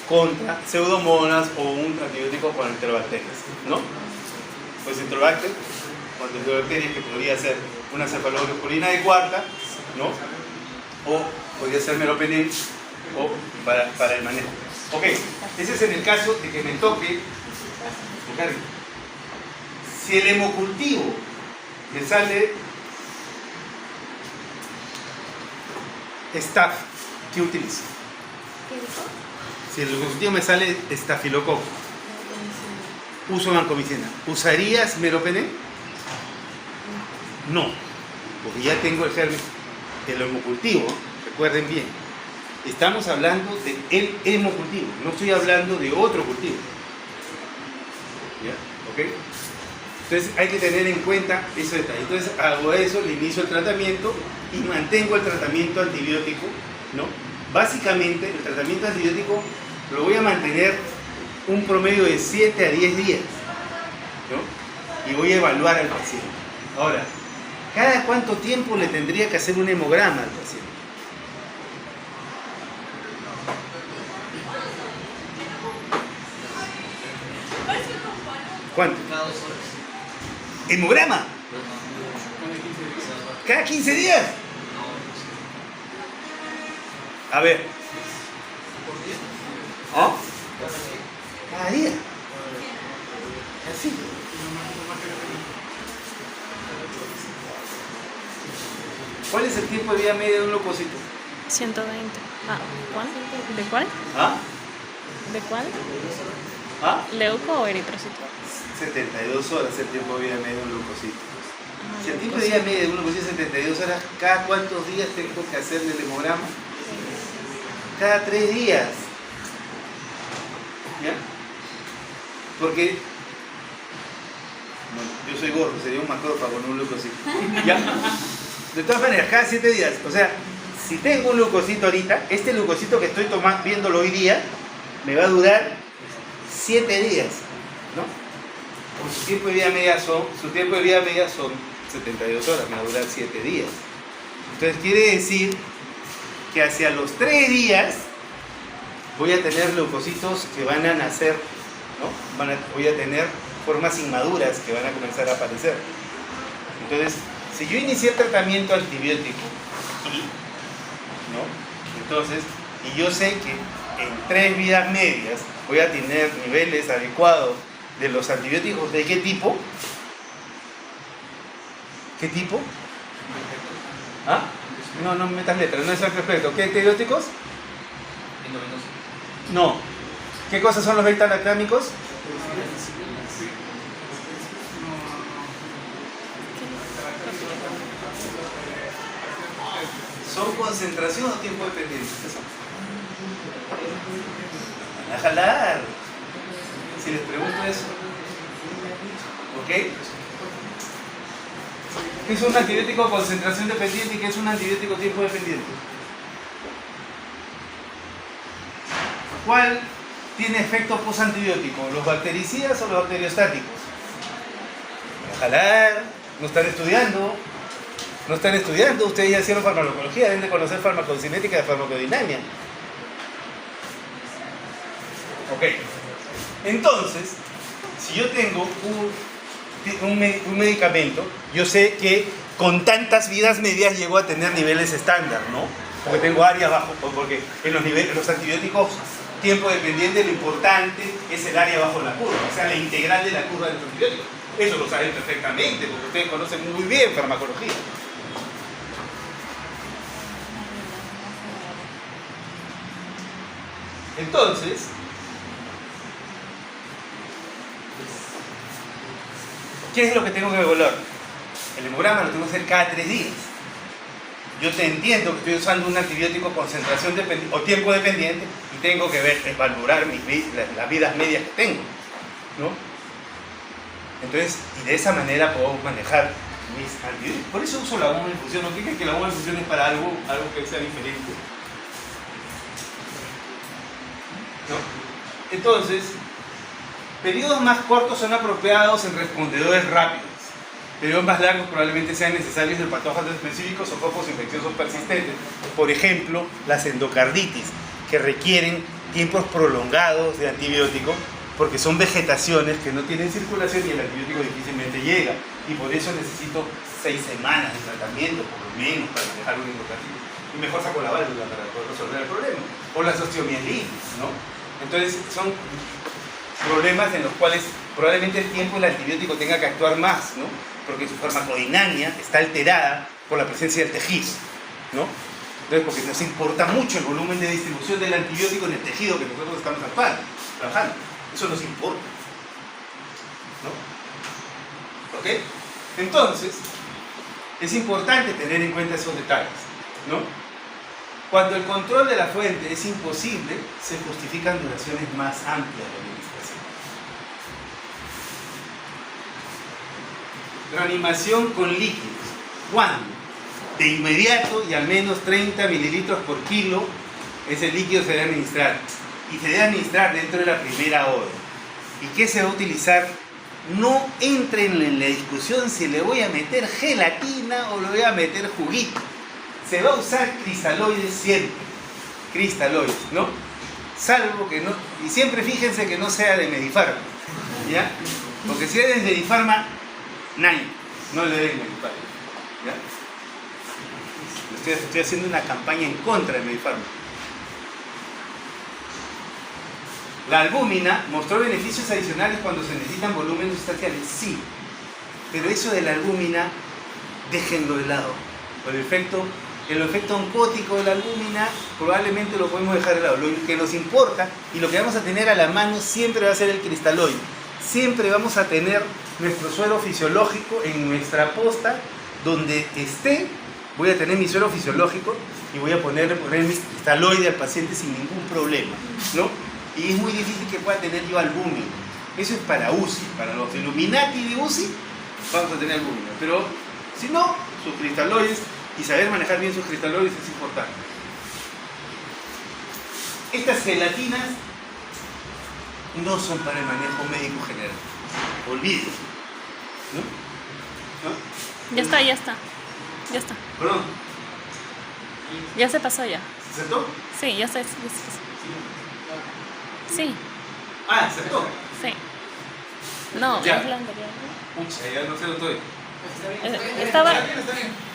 Speaker 3: contra pseudomonas o un antibiótico con enterobacterias, ¿no? Pues enterobacter, con enterobacterias que podría ser una cefalorhodina de cuarta, ¿no? O podría ser meropenem o para el manejo. Ok, ese es en el caso de que me toque. Si el hemocultivo me sale staph, ¿qué utilizo?
Speaker 2: ¿Qué dijo?
Speaker 3: Si el hemocultivo me sale estafilococo, uso vancomicina. ¿Usarías meropenem? No, porque ya tengo el germen. El hemocultivo, recuerden bien, estamos hablando de el hemocultivo, no estoy hablando de otro cultivo. ¿Ya? ¿Ok? Entonces hay que tener en cuenta ese detalle. Entonces hago eso, le inicio el tratamiento y mantengo el tratamiento antibiótico, ¿no? Básicamente el tratamiento antibiótico lo voy a mantener un promedio de 7 a 10 días, ¿no? Y voy a evaluar al paciente. Ahora, ¿cada cuánto tiempo le tendría que hacer un hemograma al paciente? ¿Cuánto?
Speaker 4: Cada 2 horas.
Speaker 3: ¿Hemograma? ¿Cada 15 días? A ver. ¿Ah? Cada día. Así. ¿Cuál es el tiempo de vida medio de un leucocito?
Speaker 2: 120. Ah, ¿cuál? ¿De cuál?
Speaker 3: ¿Ah?
Speaker 2: ¿De cuál?
Speaker 3: ¿Ah?
Speaker 2: ¿Leuco o eritrocito?
Speaker 3: 72 horas el tiempo de vida medio de un leucocito.
Speaker 2: Ah,
Speaker 3: Si el tiempo de vida medio de un leucocito es 72 horas, ¿cada cuántos días tengo que hacerle el hemograma? Cada 3 días. ¿Ya? Porque, bueno, yo soy gordo, sería un macrófago, no un leucocito. ¿Ya? De todas maneras, cada 7 días. O sea, si tengo un leucocito ahorita, este leucocito que estoy viéndolo hoy día, me va a durar 7 días, ¿no? Porque su tiempo de vida media son 72 horas, me va a durar 7 días. Entonces quiere decir que hacia los 3 días voy a tener leucocitos que van a nacer, ¿no? Voy a tener formas inmaduras que van a comenzar a aparecer. Entonces, si yo inicié el tratamiento antibiótico y yo sé que en 3 vidas medias voy a tener niveles adecuados de los antibióticos, ¿de qué tipo? ¿Qué tipo? ¿Ah? No me metas letras, no es al respecto. ¿Qué antibióticos?
Speaker 4: Endovenoso.
Speaker 3: No. ¿Qué cosas son los beta-lactámicos? ¿Son concentración o tiempo dependiente? Van a jalar. Si les pregunto eso. ¿Ok? ¿Qué es un antibiótico concentración dependiente y qué es un antibiótico tiempo dependiente? ¿Cuál tiene efecto posantibiótico? ¿Los bactericidas o los bacteriostáticos? Van a jalar. No están estudiando. No están estudiando, ustedes ya hicieron farmacología, deben de conocer farmacocinética y farmacodinamia. Ok. Entonces, si yo tengo un medicamento, yo sé que con tantas vidas medias llego a tener niveles estándar, ¿no? Porque tengo áreas bajo, porque en los antibióticos tiempo dependiente lo importante es el área bajo la curva, o sea, la integral de la curva de los antibióticos. Eso lo saben perfectamente, porque ustedes conocen muy bien farmacología. Entonces, ¿qué es lo que tengo que evaluar? El hemograma lo tengo que hacer cada 3 días. Yo te entiendo que estoy usando un antibiótico concentración dependiente o tiempo dependiente y tengo que evaluar las vidas medias que tengo, ¿no? Entonces, y de esa manera puedo manejar mis antibióticos. Por eso uso la bomba de infusión. No fíjense que la bomba de infusión es para algo que sea diferente, ¿no? Entonces, periodos más cortos son apropiados en respondedores rápidos. Periodos más largos probablemente sean necesarios en patógenos específicos o focos infecciosos persistentes. Por ejemplo, las endocarditis, que requieren tiempos prolongados de antibiótico porque son vegetaciones que no tienen circulación y el antibiótico difícilmente llega. Y por eso necesito 6 semanas de tratamiento, por lo menos, para dejar una endocarditis. Y mejor saco la válvula para poder resolver el problema. O las osteomielitis, ¿no? Entonces son problemas en los cuales probablemente el tiempo del antibiótico tenga que actuar más, ¿no? Porque su farmacodinamia está alterada por la presencia del tejido, ¿no? Entonces, porque nos importa mucho el volumen de distribución del antibiótico en el tejido que nosotros estamos trabajando. Eso nos importa, ¿no? ¿Ok? Entonces, es importante tener en cuenta esos detalles, ¿no? Cuando el control de la fuente es imposible, se justifican duraciones más amplias de administración. Reanimación con líquidos. ¿Cuándo? De inmediato y al menos 30 mililitros por kilo ese líquido se debe administrar. Y se debe administrar dentro de la primera hora. ¿Y qué se va a utilizar? No entren en la discusión si le voy a meter gelatina o le voy a meter juguito. Se va a usar cristaloides siempre. Cristaloides, ¿no? Salvo que no... Y siempre fíjense que no sea de Medifarma, ¿ya? Porque si es de Medifarma, no le den Medifarma, ¿ya? Estoy haciendo una campaña en contra de Medifarma. La albúmina mostró beneficios adicionales cuando se necesitan volúmenes sustanciales, sí. Pero eso de la albúmina, déjenlo de lado. El efecto el efecto oncótico de la albúmina probablemente lo podemos dejar de lado. Lo que nos importa y lo que vamos a tener a la mano siempre va a ser el cristaloide. Siempre vamos a tener nuestro suero fisiológico en nuestra posta, donde esté, voy a tener mi suero fisiológico y voy a poner mi cristaloide al paciente sin ningún problema, ¿no? Y es muy difícil que pueda tener yo albúmina. Eso es para UCI, para los Illuminati de UCI, vamos a tener albúmina. Pero si no, sus cristaloides, y saber manejar bien sus cristaloides es importante. Estas gelatinas no son para el manejo médico general. Olvídense. ¿No?
Speaker 2: Ya está, ya está. Ya está.
Speaker 3: Perdón,
Speaker 2: Ya se pasó ya.
Speaker 3: ¿se aceptó?
Speaker 2: Sí, ya se pasó. Sí,
Speaker 3: Ah, ¿se aceptó?
Speaker 2: sí. No,
Speaker 3: Ya.
Speaker 2: es la anterior.
Speaker 3: Pucha, ya no sé dónde estoy.
Speaker 2: Estaba...
Speaker 3: Está bien.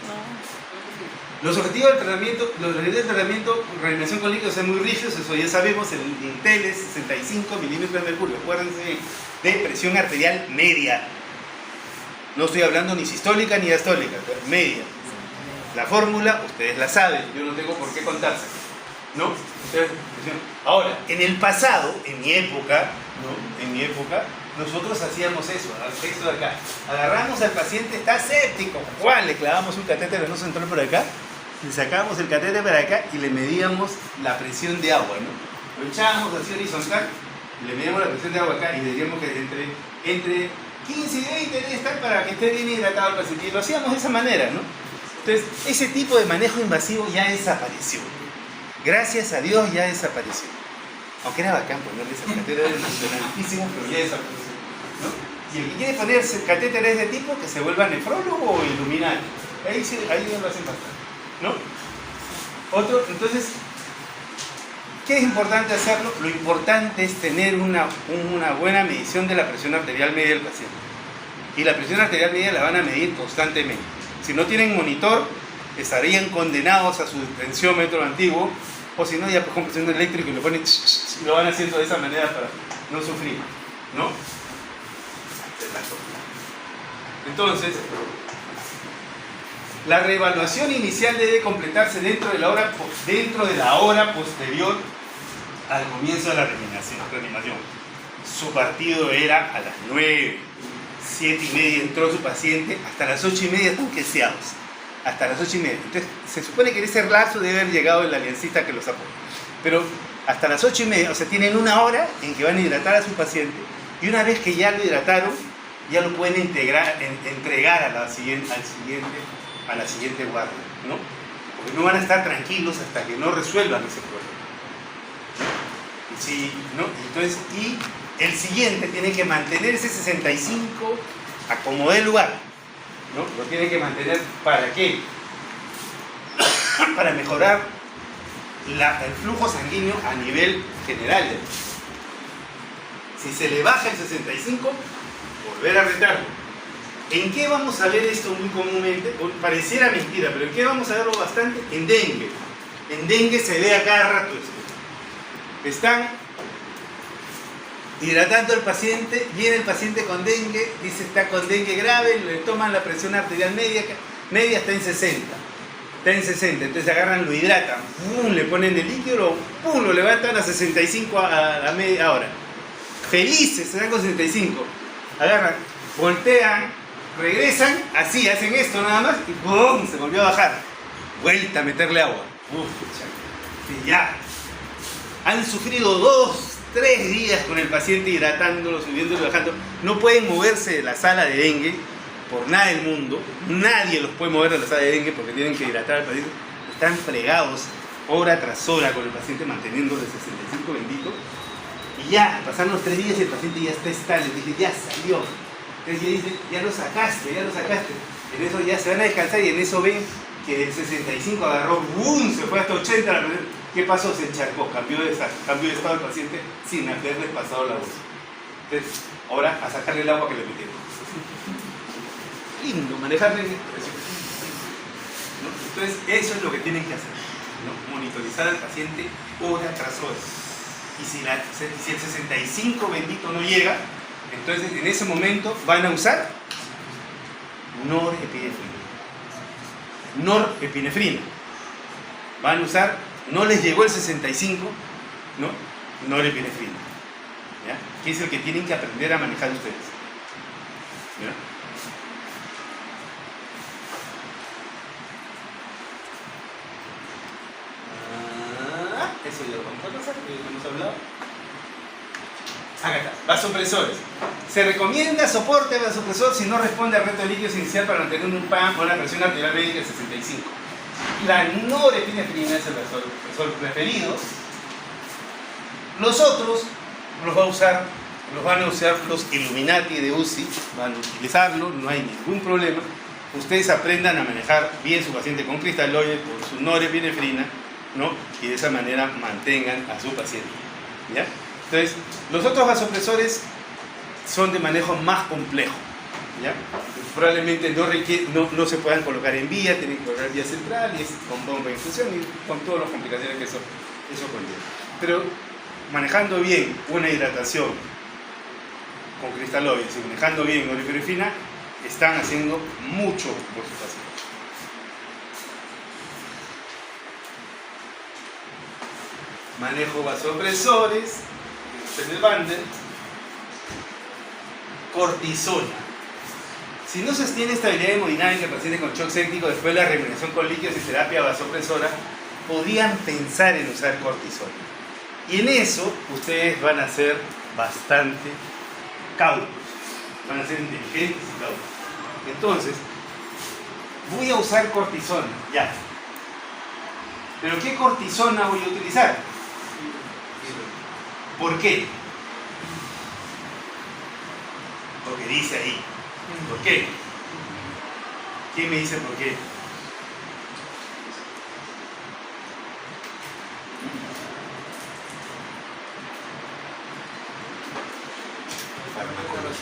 Speaker 2: No.
Speaker 3: Los objetivos del tratamiento, reanimación con líquidos son muy rígidos, eso ya sabemos, el Intel es 65 milímetros de mercurio, acuérdense, de presión arterial media. No estoy hablando ni sistólica ni diastólica, media. La fórmula, ustedes la saben, yo no tengo por qué contarse, ¿no? Ahora, en el pasado, en mi época, ¿no? En mi época, nosotros hacíamos eso, esto de acá. Agarramos al paciente, está séptico, ¡guau! Le clavamos un catéter venoso central por acá, le sacábamos el catéter para acá y le medíamos la presión de agua, ¿no? Lo echábamos así horizontal, le medíamos la presión de agua acá y le diríamos que entre 15 y 20 debe estar para que esté bien hidratado el paciente. Y lo hacíamos de esa manera, ¿no? Entonces, ese tipo de manejo invasivo ya desapareció. Gracias a Dios ya desapareció. Aunque era bacán ponerle ese catéter, era emocionantísimo, pero ya desapareció, ¿no? Y el que quiere ponerse catéteres de tipo, que se vuelva nefrólogo o iluminante. Ahí lo hacen bastante, ¿no? Entonces, ¿qué es importante hacerlo? Lo importante es tener una buena medición de la presión arterial media del paciente. Y la presión arterial media la van a medir constantemente. Si no tienen monitor, estarían condenados a su tensiómetro antiguo, o si no, ya con presión eléctrica y lo ponen y lo van haciendo de esa manera para no sufrir, ¿no? Entonces, la reevaluación inicial debe completarse dentro de la hora posterior al comienzo de la reanimación. Su partido era a las 9, 7:30 entró su paciente, hasta las 8:30 están queseados. Hasta las 8:30. Entonces, se supone que en ese lapso debe haber llegado el aliancista que los apoya. Pero hasta las 8:30, o sea, tienen una hora en que van a hidratar a su paciente, y una vez que ya lo hidrataron, ya lo pueden entregar a la siguiente guardia, ¿no? Porque no van a estar tranquilos hasta que no resuelvan ese problema. Sí, ¿no? Entonces, y el siguiente tiene que mantener ese 65 a como dé lugar, ¿no? Lo tiene que mantener, ¿para qué? Para mejorar el flujo sanguíneo a nivel general. Si se le baja el 65, volver a retarlo. ¿En qué vamos a ver esto muy comúnmente? Pareciera mentira, pero ¿en qué vamos a verlo bastante? En dengue. En dengue se ve a cada rato esto. Están hidratando al paciente, viene el paciente con dengue, dice está con dengue grave, le toman la presión arterial media está en 60. Está en 60, entonces agarran, lo hidratan, ¡pum! Le ponen de líquido, ¡pum! Lo levantan a 65 a la media hora. Felices, se dan con 65. Agarran, voltean, regresan, así, hacen esto nada más y ¡pum! Se volvió a bajar. Vuelta a meterle agua. Y ya. Han sufrido 2-3 días con el paciente hidratándolo, subiéndolo y bajando. No pueden moverse de la sala de dengue por nada del mundo. Nadie los puede mover de la sala de dengue porque tienen que hidratar al paciente. Están fregados hora tras hora con el paciente manteniendo el 65 bendito. Y ya, pasaron los 3 días y el paciente ya está estable. Dije, ya salió. Entonces ya dice, ya lo sacaste. En eso ya se van a descansar y en eso ven que el 65 agarró, ¡boom! Se fue hasta 80 la presión. ¿Qué pasó? Se encharcó, cambió de estado el paciente sin haberle pasado la voz. Entonces, ahora a sacarle el agua que le metieron. Lindo, manejarle presión. ¿No? Entonces, eso es lo que tienen que hacer, ¿no? Monitorizar al paciente hora tras hora. Y si el 65 bendito no llega, entonces en ese momento van a usar norepinefrina. norepinefrina. Van a usar, no les llegó el 65, ¿no? Norepinefrina. ¿Ya? Que es el que tienen que aprender a manejar ustedes. ¿Ya? Eso ya lo vamos a pasar, que ya hemos hablado. Acá está, vasopresores. Se recomienda soporte de vasopresor si no responde al reto de líquidos inicial para mantener un PAM o una presión arterial médica de 65. La norepinefrina es el vasopresor preferido. Los otros los van a usar los Illuminati de UCI, van a utilizarlo, no hay ningún problema. Ustedes aprendan a manejar bien su paciente con cristaloides por su norepinefrina, ¿no? Y de esa manera mantengan a su paciente, ¿ya? Entonces, los otros vasopresores son de manejo más complejo, ¿ya? Probablemente no se puedan colocar en vía, tienen que colocar vía central y es con bomba de infusión y con todas las complicaciones que eso conlleva. Pero manejando bien una hidratación con cristaloides y manejando bien norepinefrina, están haciendo mucho por su paciente. Manejo vasopresores, en el bundle. Cortisona. Si no sostiene estabilidad hemodinámica el paciente con shock séptico después de la reanimación con líquidos y terapia vasopresora, podrían pensar en usar cortisona. Y en eso ustedes van a ser bastante cautos, van a ser inteligentes y cautos. Entonces, voy a usar cortisona, ya. ¿Pero qué cortisona voy a utilizar? ¿Por qué? Porque dice ahí. ¿Por qué? ¿Quién me dice por qué?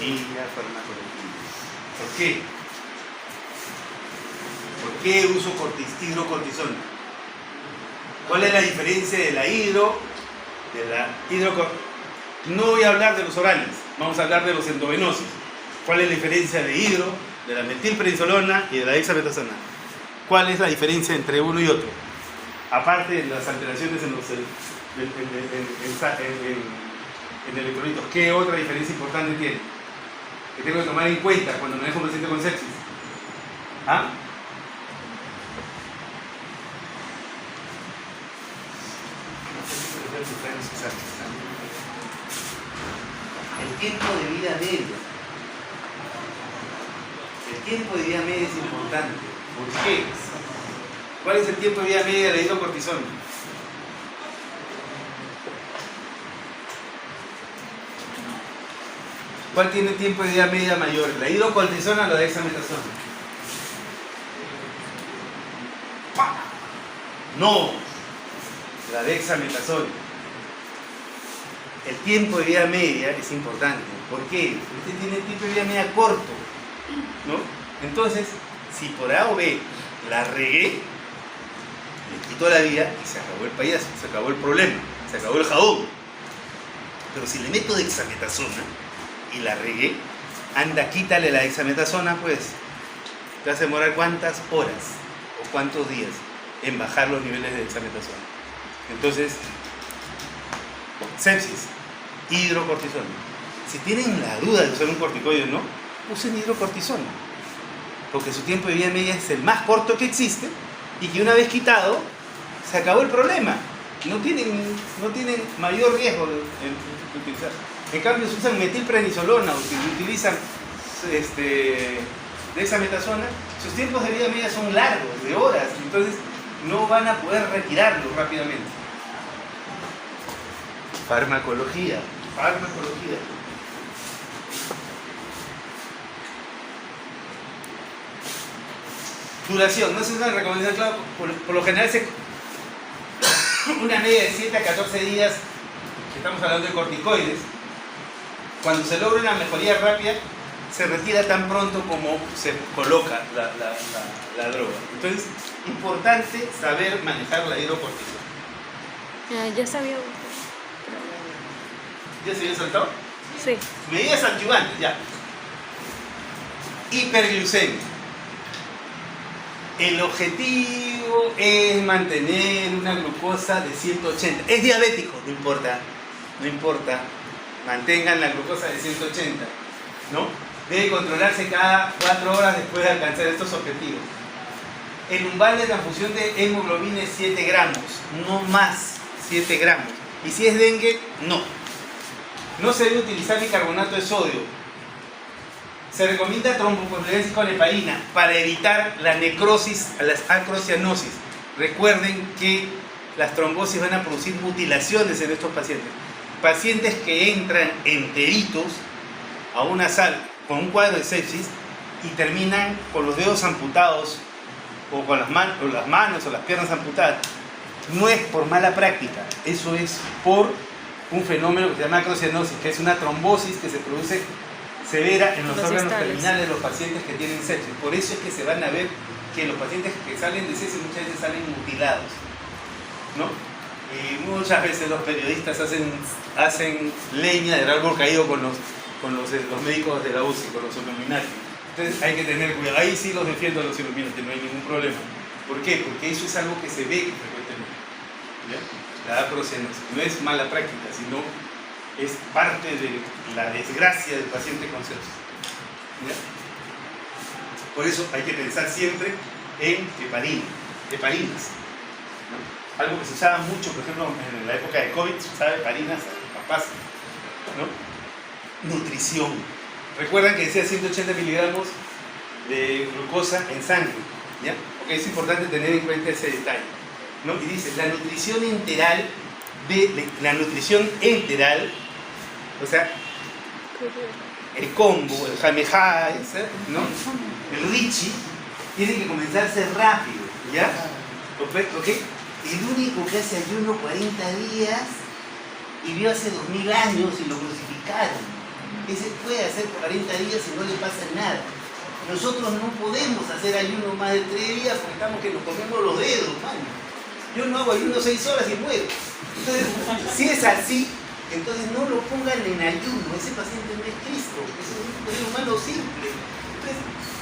Speaker 3: Farmacología. ¿Por qué? ¿Por qué uso hidrocortisona? ¿Cuál es la diferencia de la No voy a hablar de los orales, vamos a hablar de los endovenosos. ¿Cuál es la diferencia de la metilprednisolona y de la dexametasona? ¿Cuál es la diferencia entre uno y otro? Aparte de las alteraciones en electrolitos, ¿qué otra diferencia importante tiene? Que tengo que tomar en cuenta cuando manejo un paciente con sepsis. ¿Ah? El tiempo de vida medio. El tiempo de vida medio es importante. ¿Por qué? ¿Cuál es el tiempo de vida medio de la hidrocortisona? ¿Cuál tiene tiempo de vida media mayor? ¿La hidrocortisona o la dexametasona? No, la dexametasona. El tiempo de vida media es importante. ¿Por qué? Porque usted tiene el tiempo de vida media corto, ¿no? Entonces, si por A o B la regué, le quitó la vida y se acabó el payaso, se acabó el problema, se acabó el jabón. Pero si le meto dexametasona y la regué, anda, quítale la dexametasona, pues te vas a demorar cuántas horas o cuántos días en bajar los niveles de dexametasona. Entonces, sepsis, hidrocortisona. Si tienen la duda de usar un corticoide o no, usen hidrocortisona, porque su tiempo de vida media es el más corto que existe y que una vez quitado, se acabó el problema. No tienen mayor riesgo de utilizar. En cambio, si usan metilprednisolona o si utilizan dexametasona, sus tiempos de vida media son largos, de horas, entonces no van a poder retirarlo rápidamente. Farmacología. Duración, no es una recomendación, claro, por lo general una media de 7 a 14 días, estamos hablando de corticoides. Cuando se logra una mejoría rápida, se retira tan pronto como se coloca la droga. Entonces, importante saber manejar la hidrocortisona.
Speaker 2: Ya sabía.
Speaker 3: ¿Ya se había saltado?
Speaker 2: Sí.
Speaker 3: Medidas adyuvantes, ya. Hiperglucemia. El objetivo es mantener una glucosa de 180. Es diabético, no importa, no importa. Mantengan la glucosa de 180, ¿no? Debe controlarse cada 4 horas después de alcanzar estos objetivos. El umbral de transfusión de hemoglobina es 7 gramos, no más, 7 gramos. Y si es dengue, no. No se debe utilizar bicarbonato de sodio. Se recomienda tromboprofilaxis con heparina para evitar la necrosis, las acrocianosis. Recuerden que las trombosis van a producir mutilaciones en estos pacientes. Pacientes que entran enteritos a una sala con un cuadro de sepsis y terminan con los dedos amputados o con las manos o las piernas amputadas. No es por mala práctica, eso es por un fenómeno que se llama acrocianosis, que es una trombosis que se produce severa en los órganos
Speaker 2: distales
Speaker 3: terminales de los pacientes que tienen sepsis. Por eso es que se van a ver que los pacientes que salen de sepsis muchas veces salen mutilados, ¿no? Y muchas veces los periodistas hacen leña del árbol caído con los médicos de la UCI, con los iluminati. Entonces hay que tener cuidado. Ahí sí los defiendo a los iluminati, no hay ningún problema. ¿Por qué? Porque eso es algo que se ve frecuentemente, ¿ya? La acrocianosis. No es mala práctica, sino es parte de la desgracia del paciente con sepsis, ¿ya? Por eso hay que pensar siempre en heparinas, ¿no? Algo que se usaba mucho, por ejemplo, en la época de COVID, se usaba heparinas, papás, ¿no? Nutrición. Recuerdan que decía 180 miligramos de glucosa en sangre, ¿ya? Porque es importante tener en cuenta ese detalle, ¿no? Y dice, la nutrición enteral, o sea, el combo, el jameja, ¿no? El Richie, tiene que comenzarse rápido, ¿ya? ¿Ok? El único que hace ayuno 40 días vivió hace 2000 años y lo crucificaron. Ese puede hacer 40 días y no le pasa nada. Nosotros no podemos hacer ayuno más de 3 días porque estamos que nos comemos los dedos, mano. Yo no hago ayuno 6 horas y muero. Entonces, si es así, entonces no lo pongan en ayuno. Ese paciente no es Cristo, es un ser humano simple.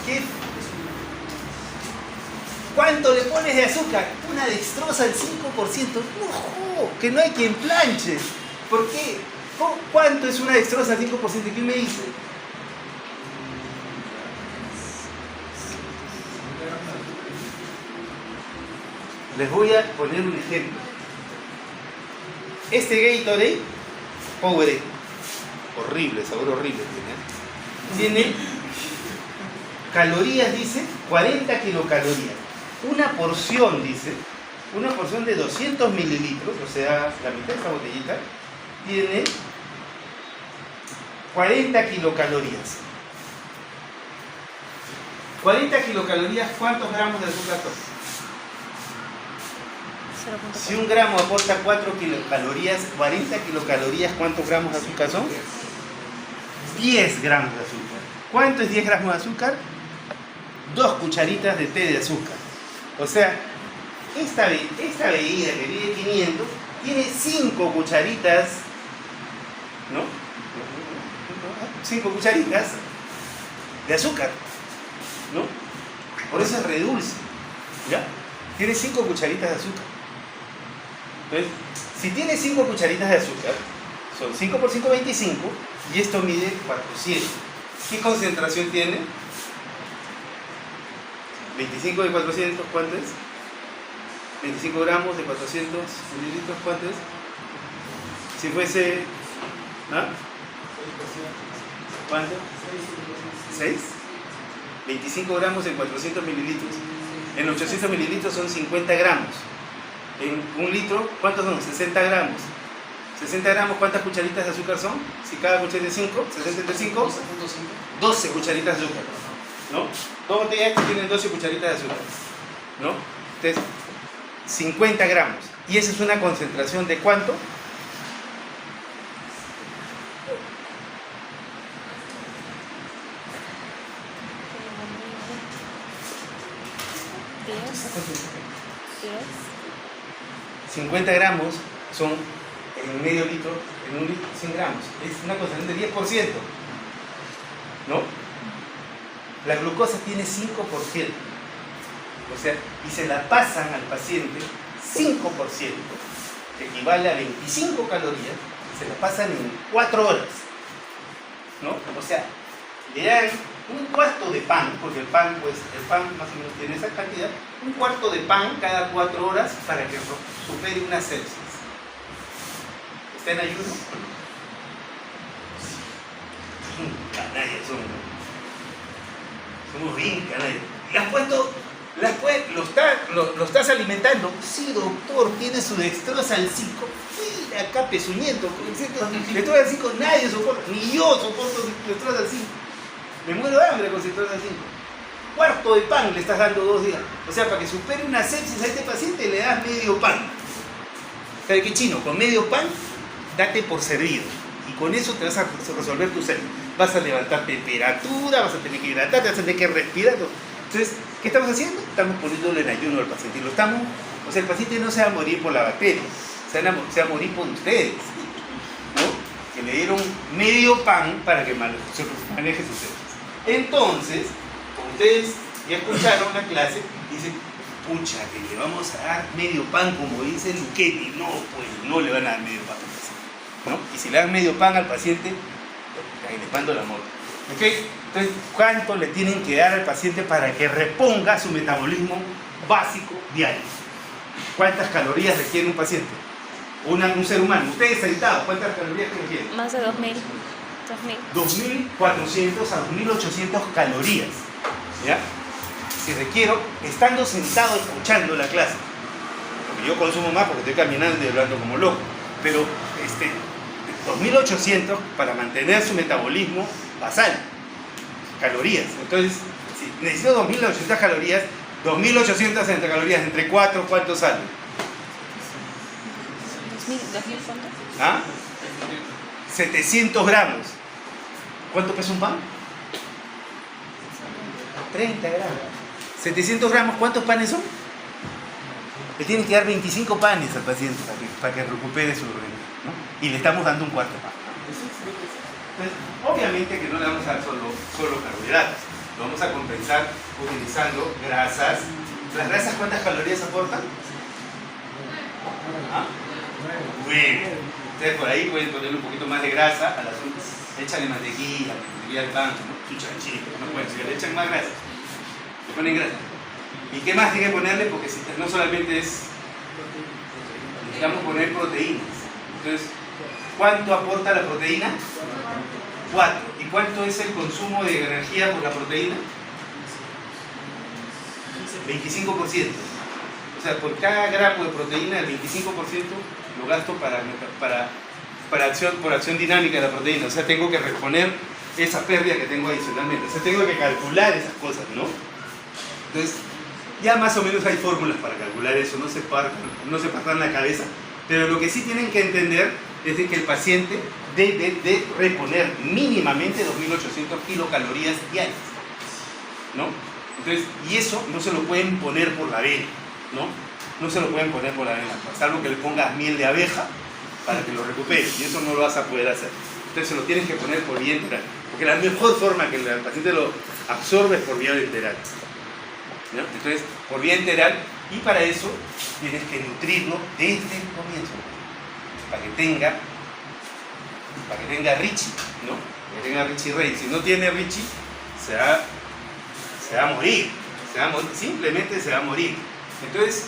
Speaker 3: Entonces, ¿cuánto le pones de azúcar? Una dextrosa al 5%. ¡No! Que no hay quien planche. ¿Por qué? ¿Cuánto es una dextrosa al 5%? ¿Quién me dice? Les voy a poner un ejemplo. Este Gatorade, Powerade, horrible, sabor horrible tiene calorías, dice, 40 kilocalorías. Una porción, dice, una porción de 200 mililitros, o sea, la mitad de esta botellita, tiene 40 kilocalorías. 40 kilocalorías, ¿cuántos gramos de azúcar son? Si un gramo aporta 4 kilocalorías, 40 kilocalorías, ¿cuántos gramos de azúcar son? 10 gramos de azúcar. ¿Cuánto es 10 gramos de azúcar? 2 cucharitas de té de azúcar. O sea, esta bebida que mide 500 tiene 5 cucharitas, ¿no? 5 cucharitas de azúcar, ¿no? Por eso es redulce, ¿ya? Tiene 5 cucharitas de azúcar. Entonces, si tiene 5 cucharitas de azúcar, son 5 por 5, 25, y esto mide 400. ¿Qué concentración tiene? 25 de 400, ¿cuánto es? 25 gramos de 400 mililitros, ¿cuánto es? Si fuese... ¿ah? ¿Cuánto? 6. 25 gramos en 400 mililitros. En 800 mililitros son 50 gramos. En un litro, ¿cuántos son? 60 gramos. 60 gramos, ¿cuántas cucharitas de azúcar son? Si cada cucharita es 5, 60 entre 5, 12 cucharitas de azúcar, ¿no? Dos botellas tienen 12 cucharitas de azúcar, ¿no? Entonces, 50 gramos. ¿Y esa es una concentración de cuánto?
Speaker 2: ¿10?
Speaker 3: 50 gramos son en medio litro, en un litro 100 gramos. Es una concentración de 10%, ¿no? La glucosa tiene 5%. O sea, y se la pasan al paciente 5%, que equivale a 25 calorías, se la pasan en 4 horas, ¿no? O sea, le dan un cuarto de pan, porque el pan más o menos tiene esa cantidad, un cuarto de pan cada 4 horas para que supere una sepsis. ¿Está en ayuno? Canallas somos bien canallas. ¿Lo estás alimentando? Sí, doctor, tiene su dextrosa al 5. Mira acá, pezuñento, dextrosa al 5 nadie soporta, ni yo soporto dextrosa al 5. Me muero de hambre con dextrosa al 5. Cuarto de pan le estás dando 2 días. O sea, para que supere una sepsis a este paciente le das medio pan. ¿Sabe qué, chino? Con medio pan, date por servido. Y con eso te vas a resolver tu sepsis. Vas a levantar temperatura, vas a tener que hidratarte, vas a tener que respirar. Entonces, ¿qué estamos haciendo? Estamos poniéndolo en ayuno al paciente. O sea, el paciente no se va a morir por la bacteria, se va a morir por ustedes, ¿no? Que le dieron medio pan para que maneje sus sepsis. Entonces, como ustedes ya escucharon la clase, dicen, pucha, que le vamos a dar medio pan, como dice Luchetti. No, pues no le van a dar medio pan al paciente, ¿no? Y si le dan medio pan al paciente, le pando la moto. ¿Ok? Entonces, ¿cuánto le tienen que dar al paciente para que reponga su metabolismo básico diario? ¿Cuántas calorías requiere un paciente? Un ser humano. Ustedes sentados, ¿cuántas calorías requieren?
Speaker 2: Más de 2000.
Speaker 3: 2.400 a 2.800 calorías. ¿Ya? Si requiero, estando sentado escuchando la clase, porque yo consumo más porque estoy caminando y hablando como loco, pero 2.800 para mantener su metabolismo basal, calorías. Entonces, si necesito 2.800 calorías, 2.800 entre calorías entre 4, ¿cuánto sale?
Speaker 2: 2000 cuánto?
Speaker 3: ¿Ah? 700 gramos. ¿Cuánto pesa un pan? 30 gramos. 700 gramos, ¿cuántos panes son? Le tienen que dar 25 panes al paciente para que recupere su organismo, ¿no? Y le estamos dando un cuarto pan. Entonces, obviamente que no le vamos a dar solo carbohidratos, lo vamos a compensar utilizando grasas. ¿Las grasas cuántas calorías aportan? ¿Ah? 9. Ustedes por ahí pueden ponerle un poquito más de grasa al azúcar. Échale mantequilla al pan, ¿no? Su chanchito, no pueden, si le echan más grasa, le ponen grasa. ¿Y qué más tiene que ponerle? Porque si no solamente es, necesitamos poner proteínas. Entonces, ¿cuánto aporta la proteína? 4. ¿Y cuánto es el consumo de energía por la proteína? 25%. O sea, por cada gramo de proteína, el 25% lo gasto por acción dinámica de la proteína. O sea, tengo que reponer esa pérdida que tengo adicionalmente. O sea, tengo que calcular esas cosas, ¿no? Entonces, ya más o menos hay fórmulas para calcular eso, no se partan la cabeza. Pero lo que sí tienen que entender es de que el paciente debe de reponer mínimamente 2.800 kilocalorías diarias, ¿no? Entonces, y eso no se lo pueden poner por la vena, ¿no? No se lo pueden poner por la vena, salvo que le pongas miel de abeja para que lo recuperes, y eso no lo vas a poder hacer. Entonces se lo tienes que poner por vía enteral, porque la mejor forma que el paciente lo absorbe es por vía enteral, ¿no? Entonces, por vía enteral, y para eso tienes que nutrirlo desde el comienzo, para que tenga Richie, ¿no? Para que tenga Richie Rey. Si no tiene Richie, se va a morir, simplemente se va a morir. Entonces,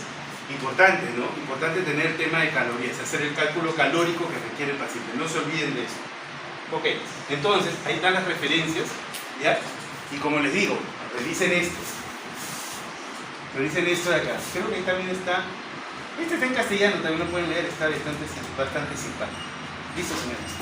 Speaker 3: importante, ¿no? Importante tener el tema de calorías, hacer el cálculo calórico que requiere el paciente, no se olviden de eso. Ok, entonces, ahí están las referencias, ¿ya? Y como les digo, revisen esto de acá. Creo que también está, este está en castellano, también lo pueden leer, está bastante simpático. Listo, señores.